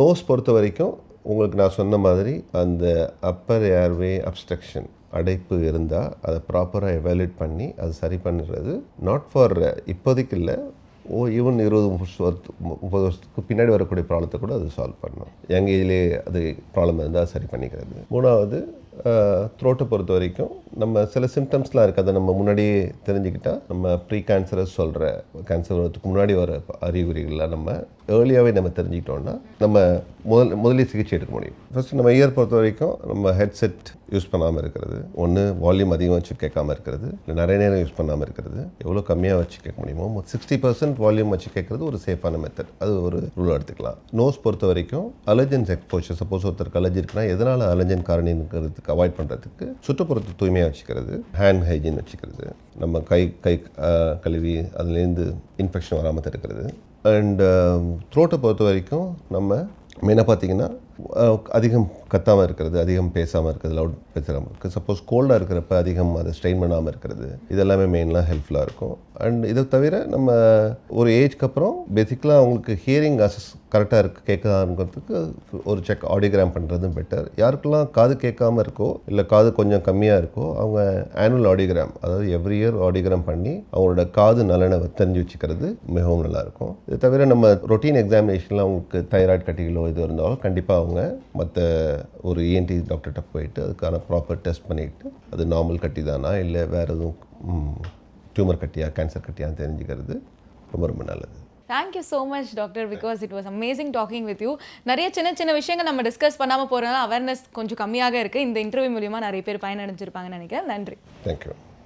nose பொறுத்த வரைக்கும் உங்களுக்கு நான் சொன்ன மாதிரி அந்த அப்பர் ஏர்வே அப்ஸ்ட்ரக்ஷன் அடைப்பு இருந்தால் அதை ப்ராப்பராக எவாலுவேட் பண்ணி அது சரி பண்ணுறது நாட் ஃபார் இப்போதைக்கு இல்லை, ஈவன் 20-30 வருஷத்துக்கு பின்னாடி வரக்கூடிய ப்ராப்ளத்தை கூட அது சால்வ் பண்ணணும். யங் ஏஜ்லேயே அது ப்ராப்ளம் இருந்தால் அது சரி பண்ணிக்கிறது. 3வது த்ரோட்டை பொறுத்த வரைக்கும் நம்ம சில சிம்டம்ஸ்லாம் இருக்குது, அதை நம்ம முன்னாடியே தெரிஞ்சுக்கிட்டால் நம்ம ப்ரீ கேன்சரஸ் சொல்கிற கேன்சர் வரதுக்கு முன்னாடி வர அறிகுறிகள்லாம் நம்ம ஏர்லியாகவே நம்ம தெரிஞ்சுக்கிட்டோம்னா நம்ம முதலே சிகிச்சை எடுக்க முடியும். ஃபஸ்ட்டு நம்ம இயர் பொறுத்த வரைக்கும் நம்ம ஹெட்செட் யூஸ் பண்ணாமல் இருக்கிறது, ஒன்று வால்யூம் அதிகம் வச்சு கேட்காமல் இருக்கிறது, இல்லை நிறைய நேரம் யூஸ் பண்ணாமல் இருக்கிறது, எவ்வளோ கம்மியாக வச்சு கேட்க முடியுமோ 60% வால்யூம் வச்சு கேட்குறது ஒரு சேஃபான மெத்தட். அது ஒரு ரூல் எடுத்துக்கலாம். நோஸ் பொறுத்த வரைக்கும் அலர்ஜென்ஸ் எக்ஸ்போஷர், சப்போஸ் ஒருத்தருக்கு அலர்ஜி இருக்குன்னா எதனால் அலர்ஜென் காரணிங்கிறதுக்கு அவாய்ட் பண்ணுறதுக்கு சுற்றுப்புறத்தை தூய்மையாக வச்சுக்கிறது, ஹேண்ட் ஹைஜீன் வச்சுக்கிறது, நம்ம கை கழுவி அதுலேருந்து இன்ஃபெக்ஷன் வராமல் தடுக்கிறது. அண்ட் த்ரோட்டை பொறுத்த வரைக்கும் நம்ம மெயினாக பார்த்தீங்கன்னா அதிகம் கத்தாமல் இருக்கிறது, அதிகம் பேசாமல் இருக்கிறது, லவுட் பேசாமல் இருக்குது. சப்போஸ் கோல்டாக இருக்கிறப்ப அதிகம் அதை ஸ்ட்ரெயின் பண்ணாமல் இருக்கிறது, இதெல்லாமே மெயினாக ஹெல்ப்ஃபுல்லாக இருக்கும். அண்ட் இதை தவிர நம்ம ஒரு ஏஜ்க்கு அப்புறம் பேசிக்கலாக அவங்களுக்கு ஹியரிங் அசஸ் கரெக்டாக கேட்குதாங்கிறதுக்கு ஒரு செக் ஆடியோகிராம் பண்ணுறதும் பெட்டர். யாருக்கெல்லாம் காது கேட்காமல் இருக்கோ இல்லை காது கொஞ்சம் கம்மியாக இருக்கோ அவங்க ஆனுவல் ஆடியோகிராம், அதாவது எவ்ரி இயர் ஆடியோகிராம் பண்ணி அவங்களோட காது நலனை தெரிஞ்சு வச்சுக்கிறது மிகவும் நல்லாயிருக்கும். இது தவிர நம்ம ரொட்டீன் எக்ஸாமினேஷனில் அவங்களுக்கு தைராய்டு கட்டிகளோ இது இருந்தாலும் கண்டிப்பாக அவங்க மற்ற ஒரு இஎன்டி டாக்டர்கிட்ட போயிட்டு அதுக்கான ப்ராப்பர் டெஸ்ட் பண்ணிவிட்டு அது நார்மல் கட்டி தானா இல்லை வேறு எதுவும் டியூமர் கட்டியா கேன்சர் கட்டியான்னு தெரிஞ்சுக்கிறது ரொம்ப ரொம்ப நல்லது. Thank you so much doctor, because it was amazing talking with you. நிறைய சின்ன சின்ன விஷயங்கள் நம்ம டிஸ்கஸ் பண்ணாமல் போகிறதுனால அவேர்னஸ் கொஞ்சம் கம்மியாக இருக்குது. இந்த இன்டர்வியூ மூலிமா நிறைய பேர் பயனடைஞ்சிருப்பாங்கன்னு நினைக்கிறேன். நன்றி. தேங்க்யூ.